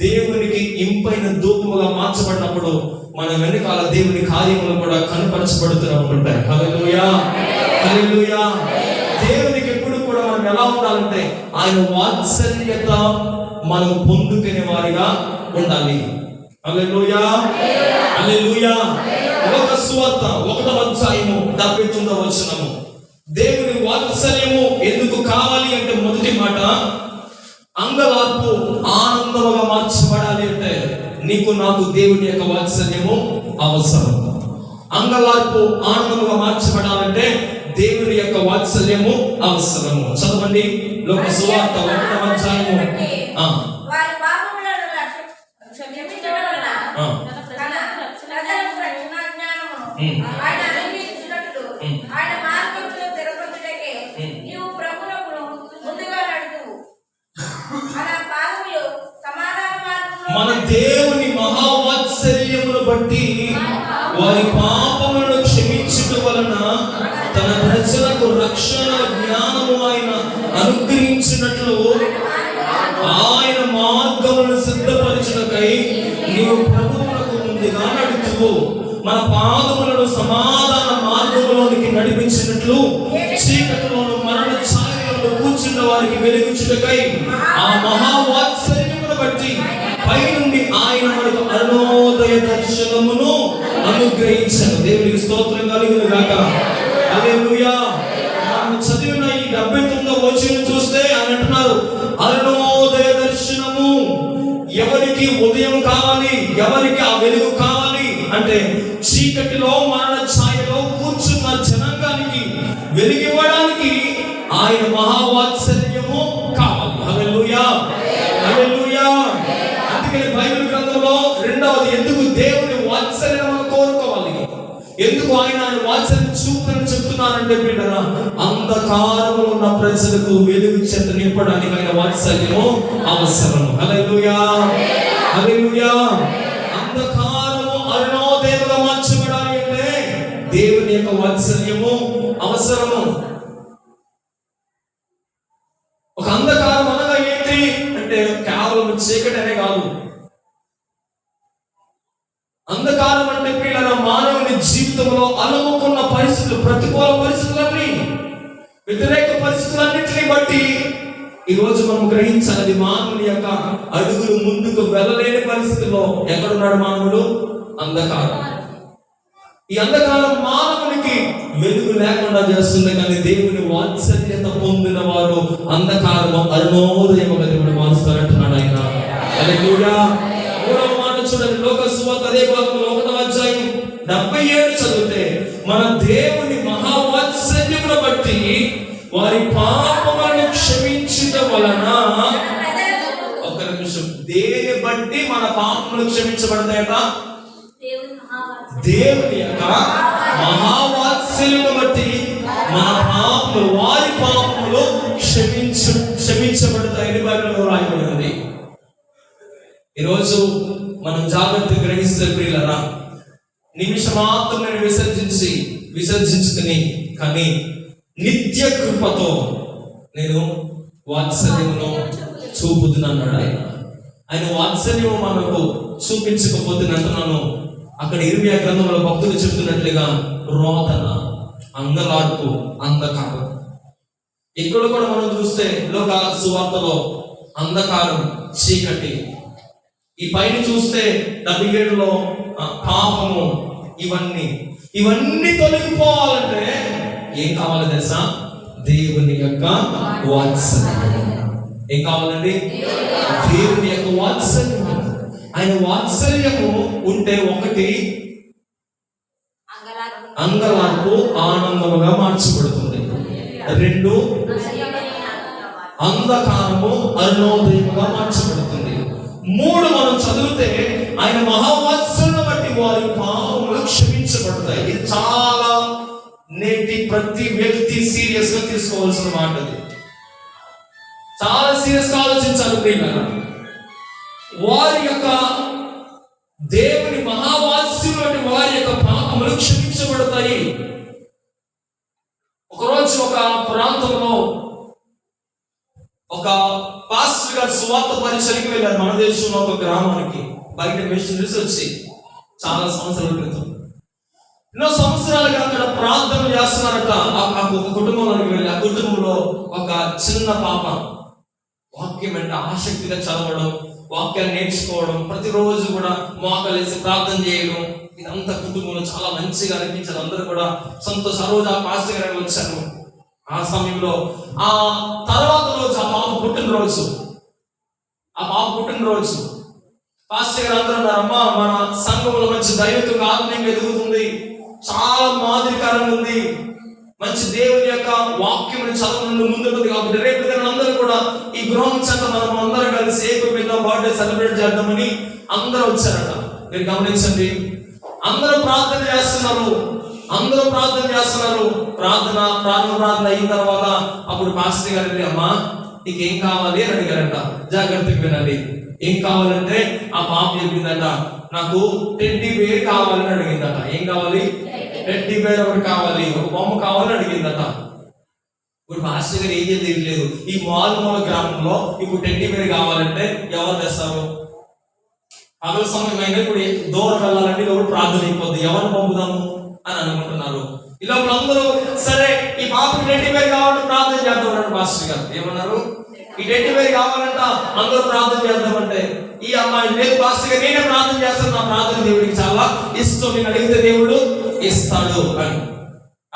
S1: దేవునికి ఇంపైన ధూపముగా మార్చబడినప్పుడు మన వెనుకాల దేవుని కార్యములు కూడా కనపరచబడుతూ ఉంటుంటాయి. హల్లెలూయా, హల్లెలూయా. దేవునికి ఎప్పుడు కూడా మనం ఎలా ఉండాలంటే ఆయన వాత్సల్యత మనం పొందుకునే వారిగా ఉండాలి. హల్లెలూయా, హల్లెలూయా. లోక సువార్త 1వ అధ్యాయము 79వ వచనము. దేవుని వాత్సల్యము ఎందుకు కావాలి అంటే, మొదటి మాట, అంగలార్పు ఆనందముగా మార్చబడాలి అంటే నీకు నాకు దేవుని యొక్క వాత్సల్యము అవసరం. అంగలార్పు ఆనందముగా మార్చబడాలంటే దేవుని యొక్క వాత్సల్యము అవసరము. చదవండి లోక సువార్త 1వ అధ్యాయము. మన దేవుని మహావాత్సల్యమును బట్టి వారి పాపములను క్షమించడం వలన తన ప్రజలకు రక్షణ జ్ఞానము ఆయన అనుగ్రహించినట్లు ఆయన మార్గములను సిద్ధపరచుటకై నీవు ప్రభువులకు ముందుగా నడుచువు. మన పాదములను సమాధాన మార్గములోనికి నడిపించినట్లు చీకటిలోను మరణ ఛాయలో కూర్చున్న వారికి వెలుగుచుటకై ఆ మహావాత్సల్యమును బట్టి పైనుండి ఆయన మనకు అరుణోదయ దర్శనమును అనుగ్రహించను. దేవునికి స్తోత్రం కలుగును గాక. హల్లెలూయా. మనం చదివిన ఈ 79వ వచనం చూస్తే ఆయన అంటున్నారు, అరుణోదయ దర్శనము. ఎవరికి ఉదయం కావాలి? ఎవరికి ఆ వెలుగు కావాలి అంటే, చీకటిలో మరణ ఛాయలో కూర్చున్న జనాంగానికి వెలుగివ్వడానికి ఆయన మహావాత్సల్యము కావాలి. హల్లెలూయా, హల్లెలూయా. అందుకని బైబిల్ గ్రంథంలో రెండవది, ఎందుకు దేవుని వాత్సల్యం మనం కోరుకోవాలి, ఎందుకు ఆయన వాత్సల్యం చూపుని చెప్తున్నానంటే, బిడ్డరా, అంధకారంలో ఉన్న ప్రజలకు వెలుగు చేత నింపడానికి ఆయన వాత్సల్యము అవసరం. హల్లెలూయా, హల్లెలూయా. అంధకారము అరుణోదయముగా మార్చబడాలి అంటే దేవుని యొక్క వాత్సల్యము అవసరము. ఒక అంధకారం అనగా ఏంటి అంటే కేవలం చీకటి అనే కాదు. అంధకారం అంటే పిల్లల మానవుని జీవితంలో అలుముకున్న పరిస్థితులు, ప్రతికూల పరిస్థితులన్నీ, వ్యతిరేక పరిస్థితులన్నింటినీ బట్టి ఈరోజు మనం గ్రహించాలి, మానవుని యొక్క అడుగులు ముందుకు వెళ్ళలేని పరిస్థితుల్లో ఎక్కడున్నాడు మానవుడు? అంధకారం. ఈ అంధకారం మానవునికి వెలుగు లేకుండా చేస్తుంది. కానీ దేవుని వాత్సల్యత పొందిన వారు అంధకారము అరుణోదయముగా దేవుడు మారుస్తారంటున్నాడు ఆయన. హల్లెలూయా. 3వ మాట చూడండి, లోక సువార్త అదే భాగంలో 1వ అధ్యాయం 77 చదివితే, మన దేవుని మహావాత్సల్యమును బట్టి వారి పాపములను క్షమించడం వలన, ఒక నిమిషం, దేని బట్టి మన పాపములు క్షమించబడతాయట? దేవుని యొక్క మహావాత్సల్యమును బట్టి మన పాపములు, వారి పాపములు క్షమించబడతాయని బైబిల్లో రాయబడి ఉంది. ఈరోజు మనం జాగ్రత్తగా గ్రహిస్తే ప్రియులారా, నిమిషం మాత్రం నేను విసర్జించుకుని కానీ నిత్య కృపతో నేను వాత్సల్యమును చూపుతున్నాడు ఆయన. ఆయన వాత్సల్యము మనకు చూపించకపోతే అంటున్నాను, అక్కడ ఇర్మియా గ్రంథంలో భక్తులు చెప్తున్నట్లుగా రోదన, అంగలార్పు, అంధకారం. ఇక్కడ కూడా మనం చూస్తే లోక సువార్తలో అంధకారం, చీకటి. ఈ పైన చూస్తే 77లో పాపము, ఇవన్నీ ఇవన్నీ తొలగిపోవాలంటే ఏం కావాలో తెలుసా? దేవుని యొక్క వాత్సల్యం. ఏం కావాలండి? దేవుని యొక్క వాత్సల్యం. ఆయన వాత్సల్యము ఉంటే ఒకటి అంగలార్పు ఆనందముగా మార్చబడుతుంది. రెండు అంధకారము అరుణోదయముగా మార్చబడుతుంది. మూడు మనం చదివితే ఆయన మహావాత్సల్యం బట్టి వారి పాపములు క్షమించబడతాయి. ఇది చాలా నేటి ప్రతి వ్యక్తి సీరియస్ గా తీసుకోవాల్సిన మాట. అది చాలా సీరియస్ గా ఆలోచించాలి ప్రియులారా. వారి యొక్క దేవుని మహావాత్సల్యం బట్టి వారి యొక్క పాపములు క్షమించబడతాయి. ఒకరోజు ఒక ప్రాంతంలో ఒక పాస్టర్ గారు సువార్త పరిచయకి వెళ్ళారు. మన దేశంలో ఒక గ్రామానికి బయట మిషనరీస్ వచ్చి చాలా సంవత్సరాల క్రితం, ఎన్నో సంవత్సరాలుగా అక్కడ ప్రార్థన చేస్తున్నారట. ఒక కుటుంబంలోకి వెళ్ళి ఆ కుటుంబంలో ఒక చిన్న పాప వాక్యం అంటే ఆసక్తిగా చదవడం, వాక్యాన్ని నేర్చుకోవడం, ప్రతిరోజు కూడా మోకలేసి ప్రార్థన చేయడం, ఇదంతా కుటుంబంలో చాలా మంచిగా అనిపించారు. అందరూ కూడా సంతోష. ఆ రోజు ఆ పాస్టర్ గారు వచ్చారు. ఆ సమయంలో ఆ తర్వాత రోజు ఆ పాప పుట్టినరోజు పాస్టర్ గారు అందరూ అన్నారమ్మా, మన సంఘంలో మంచి దైవికంగా ఆత్మీయంగా ఎదుగుతుంది, చాలా మాదిరికరంగా ఉంది, మంచి దేవుని యొక్క వాక్యం చదవడం ముందుంటుంది కాబట్టి రేపు అందరూ కూడా ఈ గృహం చెంత మనం అందరం కలిసి ఏకమైన బర్త్డే సెలబ్రేట్ చేద్దామని అందరూ వచ్చారట. మీరు గమనించండి, అందరూ ప్రార్థన చేస్తున్నారు. ప్రార్థన అయిన తర్వాత అప్పుడు పాస్టర్ గారు వెళ్ళి, అమ్మా నీకేం కావాలి అని అడిగారంట. జాగ్రత్తగా వినండి. ఏం కావాలంటే ఆ పాప చెప్పిందట, నాకు టెడ్డీ బేర్ కావాలని అడిగిందట. ఏం కావాలి? టెడ్డీ బేర్ ఒకటి కావాలి, ఒక బొమ్మ కావాలని అడిగిందట. ఇప్పుడు పాస్టర్ గారు ఏం తెలియలేదు. ఈ మారుమూల గ్రామంలో ఇప్పుడు టెడ్డీ బేర్ కావాలంటే ఎవరు తెస్తారు? పగల సమయం అయినా ఇప్పుడు దూరం వెళ్ళాలంటే ఎవరు ప్రార్థన అయిపోద్ది, ఎవరు పంపుదాము అని అనుకుంటున్నారు. ఇలా అందరూ సరే ఈ పాపకి టెడ్డీ బేర్ కావాలంటే ప్రార్థన చేద్దామన్నాడు పాస్టర్ గారు. ఏమన్నారు? ఈ టెడ్డీ బేర్ కావాలంట, అందరూ ప్రార్థన చేద్దామంటే ఈ అమ్మాయి లేదు పాస్టర్ గారు, నేనే ప్రార్థన చేస్తాను, నా ప్రార్థన దేవుడికి చాలా ఇష్టం, నేను అడిగితే దేవుడు ఇస్తాడు అని.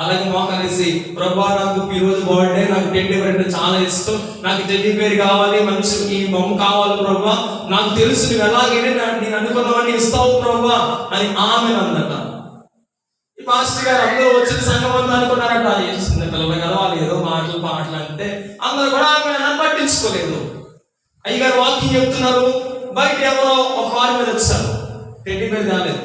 S1: అలాగే మోకలేసి, ప్రభువా నాకు ఈ రోజు బర్త్డే, నాకు టెడ్డీ బేర్ అంటే చాలా ఇష్టం, నాకు టెడ్డీ బేర్ కావాలి, మంచి ఈ బొమ్మ కావాలి ప్రభువా, నాకు తెలుసు నువ్వు ఎలాగైనా నేను అనుకున్నవన్నీ ఇస్తావు ప్రభువా అని ఆమె అందట. ఈ పాస్టర్ గారు అందరూ వచ్చిన సంఘం అంతా అనుకున్నారట, చిన్న పిల్లలు కదా వాళ్ళు ఏదో పాటలు అంటే అందరూ కూడా ఆమె పట్టించుకోలేదు. అయ్యగారు వాకింగ్ చెప్తున్నారు, బయట ఎవరో ఒక వారి మీద వచ్చారు, టెడ్డీ బేర్ కాలేదు.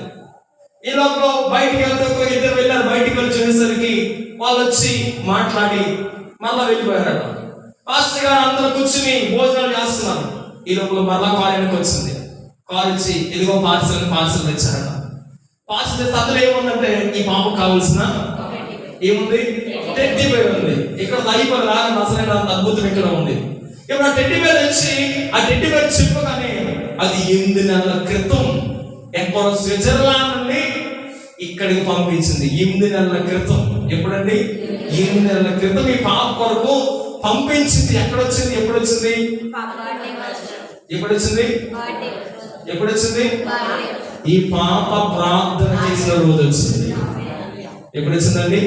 S1: ఈ లోపల బయటికి వెళ్తే ఇద్దరు వెళ్ళారు. బయటికి వెళ్ళి చూసేసరికి వాళ్ళు వచ్చి మాట్లాడి మళ్ళా వెళ్ళిపోయారట. పాస్టర్ గారు అందరూ కూర్చుని భోజనాలు చేస్తున్నారు. ఈ లోపల మళ్ళా కారు వెనక్కి వచ్చింది. కారు వచ్చి ఇదిగో పార్సల్ తెచ్చారట. పార్సల్ తెస్తే అందులో ఏముందంటే ఈ పాపకు కావాల్సిన ఏముంది? టెడ్డీ బేర్ ఉంది. ఇక్కడ లైఫ్ లాగా అసలైన అద్భుతం ఇక్కడ ఉంది. ఇప్పుడు ఆ టెడ్డీ బేర్ వచ్చి ఆ టెడ్డీ బేర్ చెప్పగానే అది 8 నెలల క్రితం ఎక్కడో స్విట్జర్లాండ్ నుండి ఇక్కడికి పంపించింది. 8 నెలల క్రితం. ఎప్పుడండి? 8 నెలల క్రితం ఈ పాప కొరకు పంపించింది. ఎక్కడొచ్చింది? ఎప్పుడొచ్చింది? ఈ పాప ప్రార్థన చేసిన రోజు వచ్చింది. ఎప్పుడొచ్చిందండి?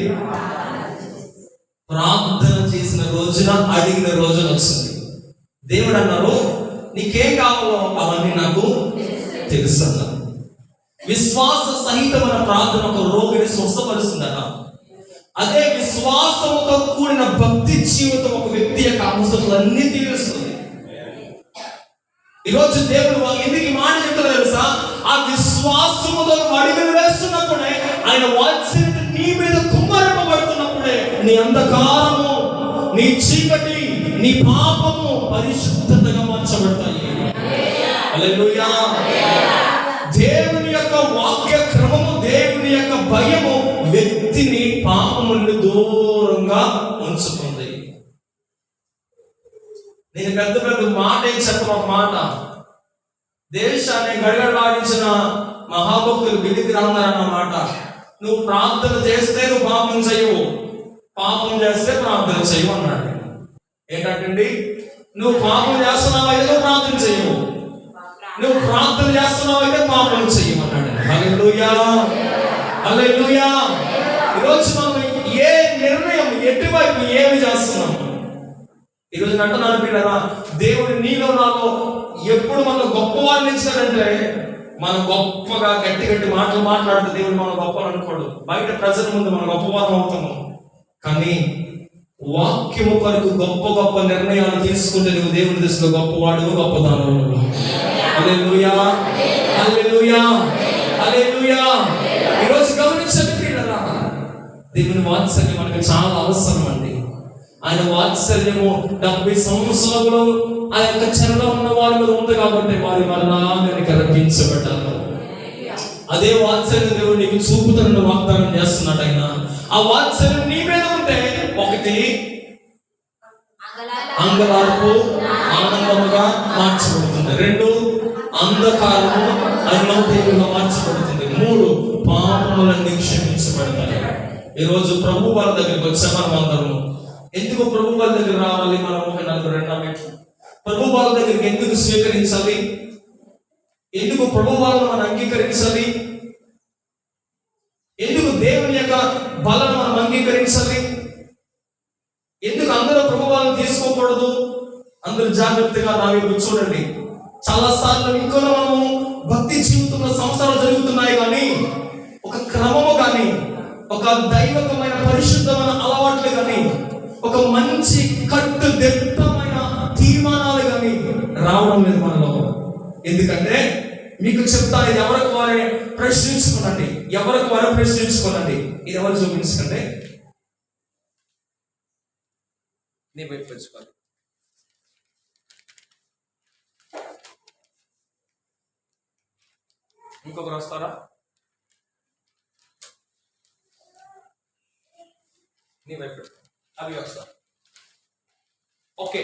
S1: ప్రార్థన చేసిన రోజున, అడిగిన రోజున వచ్చింది. దేవుడు అన్నారు, నీకేం కావాలో అవన్నీ నాకు తెలుసు అన్నారు. విశ్వాస సహితమైన ప్రార్థన ఒక రోగిని స్వస్థపరుస్తుందట. అదే విశ్వాసముతో కూడిన భక్తి జీవితం ఒక వ్యక్తి యొక్క అవసరాలన్నీ తీరుస్తుంది. ఈరోజు దేవుడు ఎందుకు మాట చెప్తారో తెలుసా? ఆ విశ్వాసముతో అడుగులు వేస్తున్నప్పుడే, ఆయన వాత్సల్యత నీ మీద కుమ్మరింపబడుతున్నప్పుడే నీ అంధకారము, నీ చీకటి, నీ పాపము పరిశుద్ధతగా మార్చబడతాయి. హల్లెలూయా. దేవుని యొక్క వాక్య క్రమము, దేవుని యొక్క భయము వ్యక్తిని పాపము నుండి దూరంగా ఉంచుతుంది. నేను పెద్ద మాట ఏం చెప్పను, ఒక మాట. దేశాన్ని గడగడలాడించిన మహాభక్తులు బిల్లికి రాన్నారన్నమాట. నువ్వు ప్రార్థన చేస్తే నువ్వు పాపం చేయవు, పాపం చేస్తే ప్రార్థన చేయవు అన్నాడు. ఏంటంటే నువ్వు పాపం చేస్తున్నావు అయితే నువ్వు ప్రార్థన చేయవు, నువ్వు ప్రార్థన చేస్తున్నావు అయితే పాపం చేయమన్నాడు. హల్లెలూయా. హల్లెలూయా. ఈరోజు మనం ఏ నిర్ణయం ఎటువైపు ఏమి చేస్తున్నాం? ఈరోజు అంటున్నాను పిల్లరా, దేవుడు నీలో నాలో ఎప్పుడు మనం గొప్పవాడిని ఇచ్చాడంటే మనం గొప్పగా గట్టి గట్టి మాటలు మాట్లాడితే దేవుడు మనం గొప్పవాడు అనుకోడు. బయట ప్రజల ముందు మనం గొప్పవాదం అవుతున్నాం. కానీ వాక్యము కొరకు గొప్ప గొప్ప నిర్ణయాలు తీసుకుంటే నువ్వు దేవుని దృష్టిలో గొప్పవాడు, గొప్పదాను. హల్లెలూయా, హల్లెలూయా, హల్లెలూయా. ఈరోజు గమనించండి పిల్లరా, దేవుని వాత్సల్యం మనకు చాలా అవసరం అండి. ఆయన వాత్సల్యము 70 సంవత్సరాలు ఆ యొక్క చెరలో ఉన్న వారి మీద ఉంది కాబట్టి వారి మరలా వెనక రక్షించబడ్డారు. అదే వాత్సల్యం దేవుడు నీకు చూపుతానని వాగ్దానం చేస్తున్నాడు ఆయన. ఆ వాత్సల్యం నీ మీద ఉంటే ఒకటి అంగలార్పు ఆనందముగా మార్చబడుతుంది, 2 అంధకారము అన్నంతేగా మార్చబడుతుంది, 3 పాపములన్నీ క్షమించబడతాయి. ఈరోజు ప్రభు వారి దగ్గరికి వచ్చాం మనం అందరము. ఎందుకు ప్రభు వారి దగ్గర రావాలి? మనం 42 ప్రభు వాళ్ళ దగ్గరికి ఎందుకు స్వీకరించాలి? ఎందుకు ప్రభు వాళ్ళను మనం అంగీకరించాలి? ఎందుకు దేవుని యొక్క బలను మనం అంగీకరించాలి? ఎందుకు అందరూ ప్రభు వాళ్ళని తీసుకోకూడదు? అందరూ జాగ్రత్తగా నా వైపు చూడండి. చాలా సార్లు ఇంకా మనము భక్తి జీవితంలో సంవత్సరాలు జరుగుతున్నాయి కానీ ఒక క్రమము కానీ ఒక దైవకమైన పరిశుద్ధమైన అలవాట్లు కానీ ఒక మంచి కట్టుదిట్టమైన తీర్మానాలు కానీ రావడం లేదు మనలో. ఎందుకంటే మీకు చెప్తాను, ఇది ఎవరికి వారే ప్రశ్నించుకోనండి, ఎవరికి వారే ప్రశ్నించుకోనండి. ఇది ఎవరు చూపించకండి, నీ బయట పెంచుకోవాలి. ఇంకొకరు వస్తారా? నీ బయట పెట్టుకో, అవి వస్తారు. ఓకే,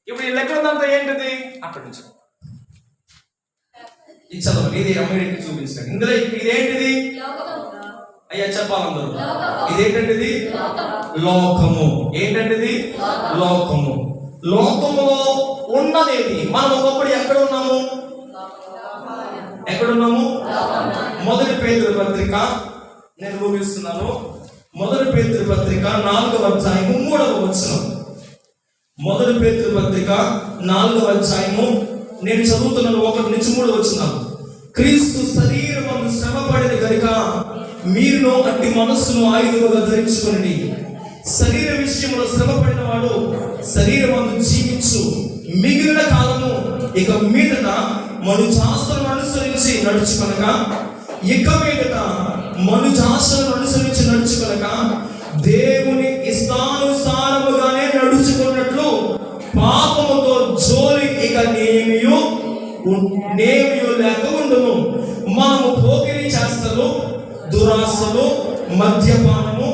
S1: ఇప్పుడు ఈ లెక్కలంతా ఏంటిది? అక్కడి నుంచి ఇది చదవండి. ఇది అమ్మాయికి చూపించండి. ఇందులో ఇదేంటిది? అయ్యా చెప్పాలందరూ. ఇదేంటంటిది? లోకము. ఏంటంటిది? లోకము. లోకములో ఉన్నదేది? మనం ఒకప్పుడు ఎక్కడ ఉన్నాము? ఎక్కడున్నాము? మొదటి పేతురు పత్రిక నేను చూపిస్తున్నాను. మొదటి పేతురు పత్రిక 4వ అధ్యాయము 3వ వచనం. మొదటి పేతురు పత్రిక 4వ అధ్యాయము నేను చదువుతున్నాను 1 నుంచి 3 వచనాలు. క్రీస్తు శరీరమందు శ్రమపడిన గనుక మీరును అట్టి మనస్సును ఆయుధముగా ధరించుకొనండి. శరీర విషయంలో శ్రమపడిన వాడు శరీరమందు జీవించు. మిగిలిన కాలము ఇక మీదట మనుజాసలను అనుసరించి నడుచుకొనక దేవుని ఇష్టానుసారముగానే నడుచుకున్నట్లు పాపముతో జోలి ఇక నేమియు లేక ఉండును. మనము పోకిరి చేష్టలు, దురాశలు, మద్యపానము,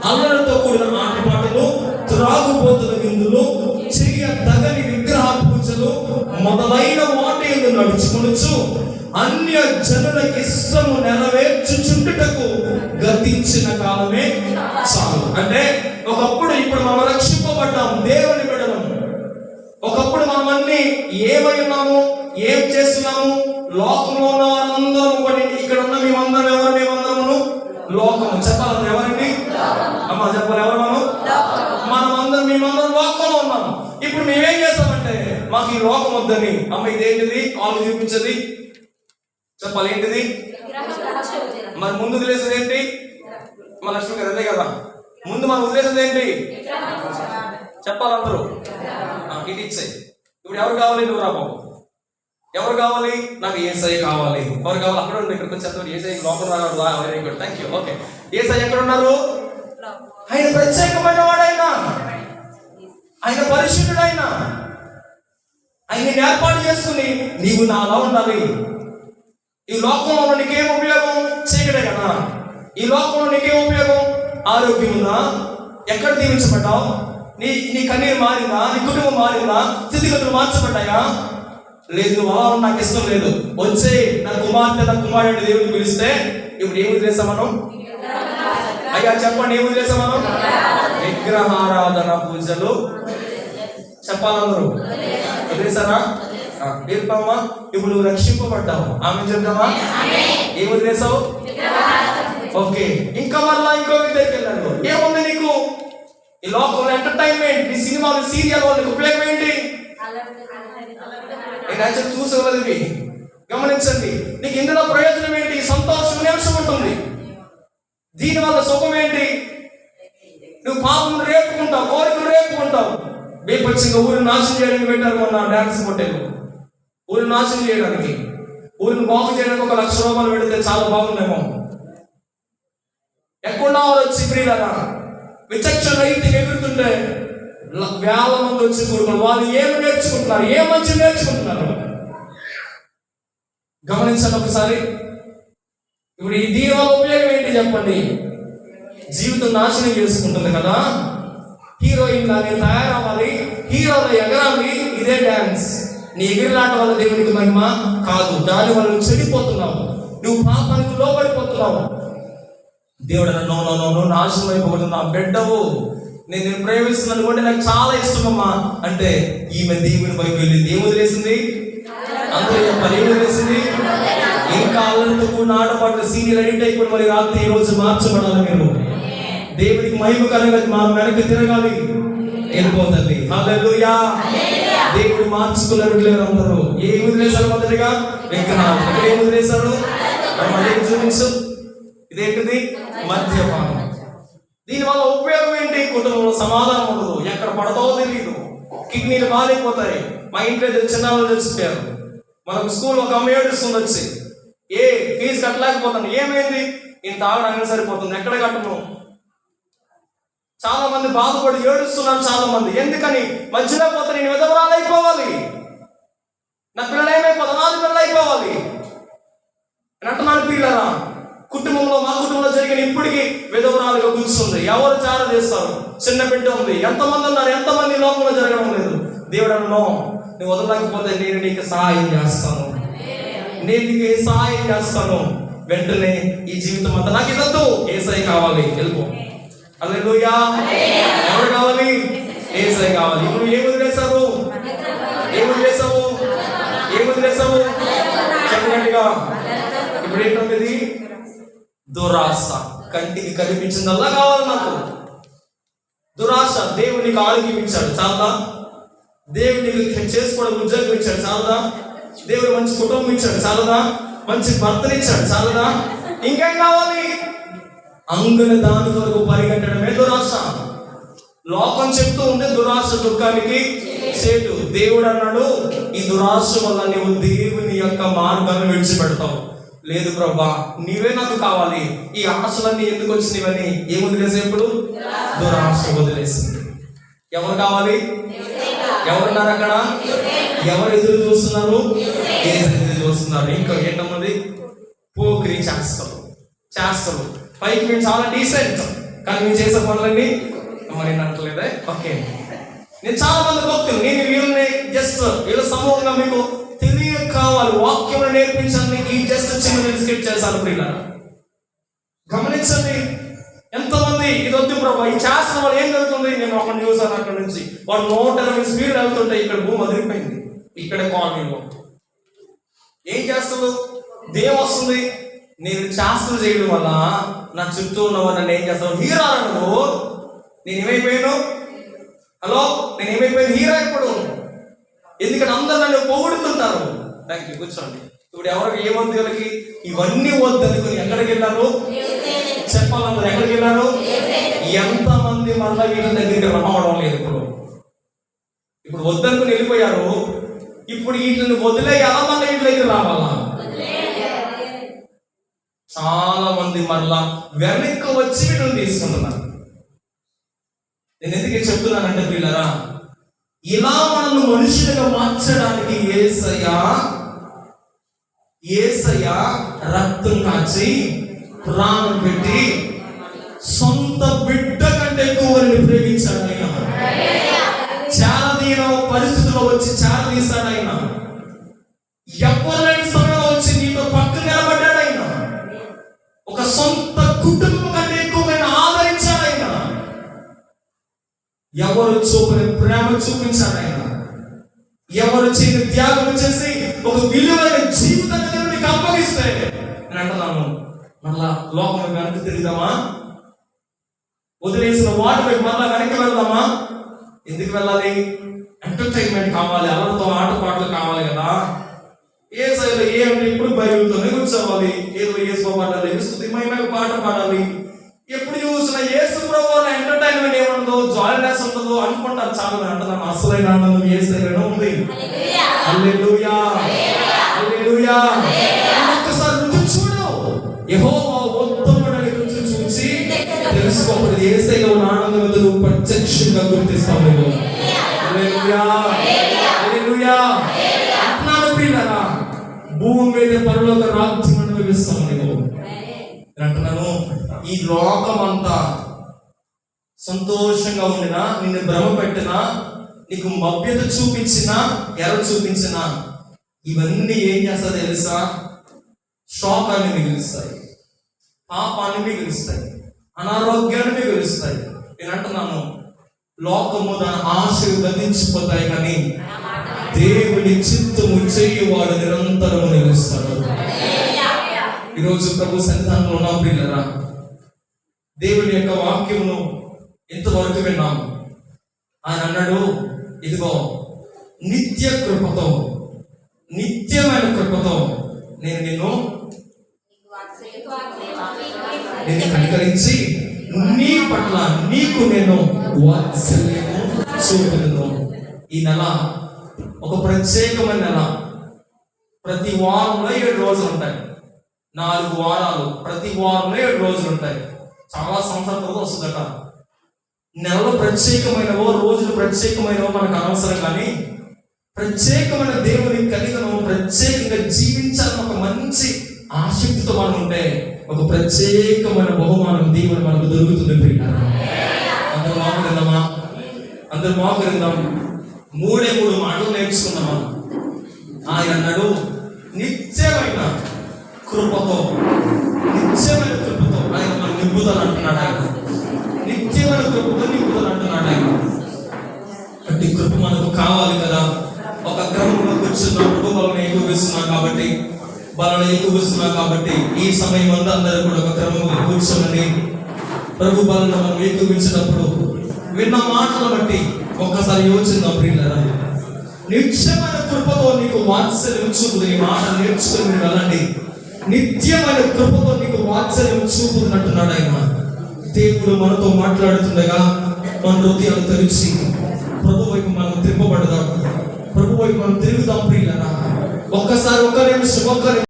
S1: అల్లరితో కూడిన ఆటపాటలు, త్రాగుబోతుల విందులు, చెయ్యదగని విగ్రహ పూజలు మొదలైన వాటి యందు నడుచుకొనుచు అన్య జనుల ఇష్టము నెరవేర్చుచుండుటకు గతించిన కాలమే చాలు. అంటే ఒకప్పుడు ఇప్పుడు మనం రక్షింపబడ్డాం, దేవుని బిడ్డలం. ఒకప్పుడు మనం అన్ని ఏమై ఉన్నాము, ఏం చేస్తున్నాము? లోకంలో ఉన్న వారందరూ కూడా. ఇక్కడ ఉన్న మేమందరం ఎవరు? మేమందరము లోకము. చెప్పాలి ఎవరండి? అమ్మ చెప్పాలి ఎవరు? మనమందరం మేమందరం లోకంలో ఉన్నాము. ఇప్పుడు మేమేం చేస్తామంటే మాకు ఈ లోకం వద్దని. అమ్మ ఇదేంటిది? ఆలు చూపించది. చెప్పాలి ఏంటిది? మరి ముందు వదిలేసేది ఏంటి? మన లక్ష్మి గారు అదే కదా, ముందు మనం వదిలేసేది ఏంటి? చెప్పాలి అందరూ. ఇటు ఇచ్చాయి. ఇప్పుడు ఎవరు కావాలి? నువ్వు రా బాబు. ఎవరు కావాలి? నాకు ఏసఐ కావాలి. ఎవరు కావాలి? అక్కడ ఉండి ఇక్కడికి వచ్చేస్తాడు. ఏసఐ లోపల రావాలి. Very good, thank you. Okay, ఏసఐ ఎక్కడ ఉన్నారు? ఆయన ప్రత్యేకమైన వాడైనా, ఆయన పరిశుద్ధుడైనా, ఆయన ఏర్పాటు చేసుకుని నీవు నాలా ఉండాలి. ఈ లోకంలో నీకేం ఉపయోగం? చీకటే కదా. ఈ లోకంలో నీకేం ఉపయోగం? ఆరోగ్యం ఉందా? ఎక్కడ దీవించబడ్డావు? నీ కన్నీరు మారిందా? నీ కుటుంబం మారిందా? స్థితిగతులు మార్చబడ్డాయా? లేదు. నువ్వు అలా నాకు ఇష్టం లేదు, వచ్చే నా కుమార్తె నా కుమారుడు దేవుడిని పిలిస్తే ఇప్పుడు ఏమి వదిలేసాం మనం? అయ్యా చెప్పండి, ఏమి వదిలేసాం మనం? విగ్రహారాధన పూజలు. చెప్పాలందరూ వదిలేసారా? నేర్పమ్మా. ఇప్పుడు నువ్వు రక్షింపబడ్డావు. ఆమె చెప్తావా? ఏం వదిలేసావు?
S2: ఓకే, ఇంకా మరలా ఇంకో దగ్గరికి వెళ్ళాను. ఏముంది నీకు ఈ లోకంలో? ఎంటర్టైన్మెంట్, ఈ సినిమాలు, సీరియల్ వాళ్ళకి ఉపయోగం ఏంటి? నేను యాక్చువల్ చూసేవాళ్ళు ఇవి గమనించండి. నీకు ఇందులో ప్రయోజనం ఏంటి? సంతోషం, నిమిషం ఉంటుంది. దీనివల్ల సుఖం ఏంటి? నువ్వు పాపం రేపుకుంటావు, కోరికలు రేపుకుంటావు. బేపచ్చంగా ఊరిని నాశనం చేయడానికి పెట్టారు మొన్న డాన్స్ పోటీలు. ఊరిని నాశనం చేయడానికి, ఊరిని బాగు చేయడానికి 1 లక్ష రూపాయలు పెడితే చాలా బాగుందేమో. ఎక్కడున్నా వాళ్ళు వచ్చి ప్రియులారా విచక్షణ రహితంగా ఎగురుతుంటే వేల మంది వచ్చి కూడుకున్నారు. వాళ్ళు ఏమి నేర్చుకుంటున్నారు? ఏ మంచి నేర్చుకుంటున్నారు? గమనించండి ఒకసారి. ఇప్పుడు ఈ దీని వల్ల ఉపయోగం ఏంటి చెప్పండి? జీవితం నాశనం చేసుకుంటుంది కదా. హీరోయిన్ లాగా తయారవ్వాలి, హీరోలో ఎగరాలి, ఇదే డాన్స్. నీ ఎగిరిలాట వల్ల దేవునికి మహిమ కాదు. దాని వల్ల నువ్వు చెడిపోతున్నావు, నువ్వు పాపానికి లోబడిపోతున్నావు. దేవుడు నన్ను నాశనం అయిపోకూడదు, నా బిడ్డవు, నేను ప్రేమిస్తున్నాను కూడా నాకు చాలా ఇష్టమమ్మా అంటే ఈమె దేవుని వైపు వెళ్ళింది. ఏం వదిలేసింది? అందరూ చెప్పాలి, ఏం వదిలేసింది? ఇంకా అల్లరితో కూడిన ఆటపాటలు, సీరియల్ ఎడిట్ అయిపోయి మరి రాత్రి ఈ రోజు మార్చబడాలి. మీరు దేవునికి మహిమ కలగాలి, మా వెనక్కి తిరగాలి, వెళ్ళిపోతుంది. హల్లెలూయా. దేవుడు మార్చుకున్నారు అందరూ. ఏం వదిలేశారు? మొదటిగా విగ్రహాలు. ఇక్కడ ఏం వదిలేశారు? మళ్ళీ చూపించు. ఇదేంటిది? మద్యపానం. దీనివల్ల ఉపయోగం ఏంటి? కుటుంబంలో సమాధానం ఉండదు, ఎక్కడ పడతావో తెలియదు, కిడ్నీలు బాగాలేకపోతాయి. మా ఇంట్లో చిన్న వాళ్ళు చచ్చిపోయారు. మనకు స్కూల్ ఒక అమ్మ ఏడుస్తుంది వచ్చి, ఫీజు కట్టలేకపోతాను. ఏమైంది? నేను తాగడానికి సరిపోతుంది, ఎక్కడ కట్టను. చాలా మంది బాధపడి ఏడుస్తున్నారు. చాలా మంది ఎందుకని? మధ్యలో పోతే నేను విధవరాలు అయిపోవాలి, నా పిల్లలు ఏమైపోతా, నాది పిల్లలు అయిపోవాలి అంటున్నాను. పిల్లరా కుటుంబంలో, మా కుటుంబంలో జరిగిన ఇప్పటికీ విధవరాలుగా కూర్చుంది. ఎవరు చార చేస్తారు? చిన్న బిడ్డ ఉంది. ఎంతమంది ఉన్నారు? ఎంతమంది లోకంలో జరగడం లేదు. దేవుడు అన్నో నువ్వు వదలకపోతే నేను నీకు సహాయం చేస్తాను, నేను నీకు సహాయం చేస్తాను. వెంటనే ఈ జీవితం అంతా నాకు ఇదొద్దు, యేసయ్య కావాలి, వెళ్ళిపో. హల్లెలూయా. ఎవరు కావాలి? యేసయ్య కావాలి. ఇప్పుడు ఏం వదిలేసావు? ఏం వదిలేసావు? ఏం వదిలేసావు? చెప్పినట్టుగా ఇప్పుడు ఏంటంటే దురాశ. కంటికి కనిపించిందల్లా కావాలి నాకు. దురాశ. దేవునికి ఆరోగ్యం ఇచ్చాడు చాలదా? దేవునికి చేసుకోవడం ఉద్యోగం ఇచ్చాడు చాలదా? దేవుడు మంచి కుటుంబం ఇచ్చాడు చాలదా? మంచి భర్తనిచ్చాడు చాలదా? ఇంకేం కావాలి? అంగున దాని వరకు పరిగెట్టడమే దురాశ. లోకం చెప్తూ ఉంటే దురాశ దుఃఖానికి చేటు. దేవుడు అన్నాడు ఈ దురాశ వల్ల నీవు దేవుని యొక్క మార్గాన్ని విడిచిపెడతావు. లేదు ప్రభా, నీవే నాకు కావాలి. ఈ ఆశలన్నీ ఎందుకు వచ్చినవని ఏం వదిలేసే? ఇప్పుడు దురాశ వదిలేసింది. ఎవరు కావాలి? ఎవరున్నారు అక్కడ? ఎవరు ఎదురు చూస్తున్నారు? ఎదురు చూస్తున్నారు. ఇంకా ఏంటన్నది? పోకిరి చేస్తారు. పైకి మేము చాలా డీసెంట్, కానీ మేము చేసే పనులన్నీ మరి అంటలేదే. ఓకే, నేను చాలా మంది భక్తులు, నేను వీళ్ళని జస్ట్ వీళ్ళ సమూహంగా మీకు తెలియ కావాలి, వాక్యం నేర్పించాలని ఈ జస్ట్ చిన్న స్కిప్ చేశాను. పిల్లలు గమనించండి, ఎంతమంది ఇది వద్దు ప్రభా, ఈ చేస్తున్న వాళ్ళు ఏం జరుగుతుంది? నేను ఒకరిని చూసాను అక్కడ నుంచి, వాడు 120 స్పీడ్ వెళ్తుంటే ఇక్కడ భూమి అదిరిపోయింది. ఇక్కడ కాలనీలో ఏం చేస్తుంది? దేం వస్తుంది? నేను శాస్త్రం చేయడం వల్ల నా చుట్టూ ఉన్నవారు నన్ను ఏం చేస్తాను? హీరో నువ్వు. నేను ఏమైపోయాను? హలో, నేను ఏమైపోయాను? హీరో ఇప్పుడు. ఎందుకంటే అందరు నన్ను పొగుడుతుంటారు. థ్యాంక్ యూ, కూర్చోండి. ఇప్పుడు ఎవరికి ఏమొద్దు? వీళ్ళకి ఇవన్నీ వద్దనుకుని ఎక్కడికి వెళ్ళారు? చెప్పాలన్నారు. ఎక్కడికి వెళ్ళారు? ఎంతమంది మళ్ళీ వీళ్ళ దగ్గరికి రావడం లేదు. ఇప్పుడు వద్దనుకుని వెళ్ళిపోయారు. ఇప్పుడు వీటిని వదిలేయాలా? మళ్ళీ వీళ్ళ దగ్గర రావాలా? చాలా మంది మళ్ళా వెనక్కి వచ్చి వీటిని తీసుకుంటున్నారు. నేను ఎందుకు చెప్తున్నానంటే పిల్లరా, ఇలా మనల్ని మనుషులుగా మార్చడానికి యేసయ్య రక్తం కాచి ప్రాణం పెట్టి సొంత బిడ్డ కంటే ఎక్కువ వారిని ప్రేమించాడు ఆయన. చారదీన పరిస్థితుల్లో వచ్చి చారదీశాడు ఆయన. ఎవరైనా సమయంలో వచ్చి నీతో పక్కన నిలబడ్డాడు ఆయన. ఒక సొంత కుటుంబం కంటే ఎక్కువగా ఆదరించాడు ఆయన. ఎవరు చూపని ప్రేమ చూపించాడు ఆయన. ఎవరు చేయని త్యాగం చేసి ఒక విలువైన జీవితాన్ని దేవునికి అప్పగిస్తే నేను అంటున్నాను, మళ్ళా లోకం వైపు వెనక్కి తిరుగుదామా? వదిలేసిన వాటి వైపు మళ్ళా వెనక్కి వెళ్దామా? ఎందుకు వెళ్ళాలి? ఎంటర్టైన్మెంట్ కావాలి, అలలతో ఆటపాటలు కావాలి కదా. ఏ సైలో ఏమంటే ఇప్పుడు బైబిల్తోనే కూర్చోవాలి, ఏదో యేసు పాడాలి, స్తుతిమయమైన పాట పాడాలి. ఎప్పుడు చూసినా యేసు ప్రభువుల ఎంటర్టైన్మెంట్ ఏముండదు, జాయ్నెస్ ఉండదు అనుకుంటారు చాలా మంది. అంటున్నాను, అసలైన ఆనందం యేసులోనే ఉంది. హల్లెలూయా, హల్లెలూయా. ఒక్కసారి రుచి చూడు, యెహోవా ఉత్తముడని రుచి చూసి తెలుసుకోవాలి. యేసయ్యలో ఉన్న ఆనందం ఏదో నువ్వు ప్రత్యక్షంగా గుర్తిస్తావు నువ్వు. హల్లెలూయా, హల్లెలూయా. అంటున్నాను ప్రియులారా, భూమి మీద పరలోక రాజ్యం అనుభవిస్తావు నువ్వు. అంటున్నాను, ఈ లోకం అంతా సంతోషంగా ఉండినా, నిన్ను భ్రమ పెట్టినా, నీకు మభ్యత చూపించినా, ఎర చూపించినా, ఇవన్నీ ఏం చేస్తా తెలుసా? శోకాన్ని మిగులుస్తాయి, పాపాన్ని మిగులుస్తాయి, అనారోగ్యాన్ని మిగులుస్తాయి. నేను అంటున్నాను, లోకము దాని ఆశలు గతించిపోతాయి, కానీ దేవుని చిత్తము చేయువాడు నిరంతరము నిలుస్తాడు. ఈరోజు ప్రభు సన్నిధానంలో ఉన్న ప్రియులారా, దేవుని యొక్క వాక్యమును ఎంతవరకు విన్నాము. ఆయన అన్నాడు, ఇదిగో నిత్య కృపతో, నిత్యమైన కృపతో నేను నిన్ను కనికరించి నీ పట్ల నీకు నేను వాత్సల్యము చూపులను. ఈ నెల ఒక ప్రత్యేకమైన నెల. ప్రతి వారంలో 7 రోజులు ఉంటాయి. 4 వారాలు, ప్రతి వారంలో 7 రోజులు ఉంటాయి. చాలా సంవత్సరాల తర్వాత వస్తుందట. నెలలో ప్రత్యేకమైనవో, రోజులు ప్రత్యేకమైనవో మనకు అనవసరం, కానీ ప్రత్యేకమైన దేవుని కలిగను, ప్రత్యేకంగా జీవించాలని ఒక మంచి ఆసక్తితో మనం ఉంటే ఒక ప్రత్యేకమైన బహుమానం దేవుని మనకు దొరుకుతుంది. ప్రియులారా, అందరూ మోకరిద్దామా? అందరూ మోకరిద్దాం. 3 మాటలు నేర్చుకుందామా? ఆయన అన్నాడు, నిత్యమైన కృపతో, నిత్యమైన కృపతో ఆయన మన నింపుదలు అంటున్నాడు. ఆయన నిత్యమైన కృపతో నింపుదలు అంటున్నాడు. ఆయన అట్టి కృప మనకు కావాలి కదా. ఒక క్రమంలో కూర్చున్నప్పుడు బలను ఎక్కువిస్తున్నా కాబట్టి ఈ సమయం అంతా అందరూ కూడా ఒక క్రమంలో కూర్చోమని ప్రభు బలను మనం ఎక్కువించినప్పుడు విన్న మాటలు బట్టి ఒక్కసారి యోచిద్దాం. ప్రియులారా, నిత్యమైన కృపతో నీకు వాత్సల్యం చూపుదు. ఈ మాట నేర్చుకుని మీరు వెళ్ళండి. నిత్యమైన కృపతో నీకు వాత్సల్యం చూపుతున్నట్టున్నాడు ఆయన. దేవుడు మనతో మాట్లాడుతుండగా మన హృదయాలు తెరిచి ప్రభు వైపు మనం తిప్పబడదాం, ప్రభు వైపు మనం తిరుగుదాం. ప్రియులారా, ఒక్క నిమిషం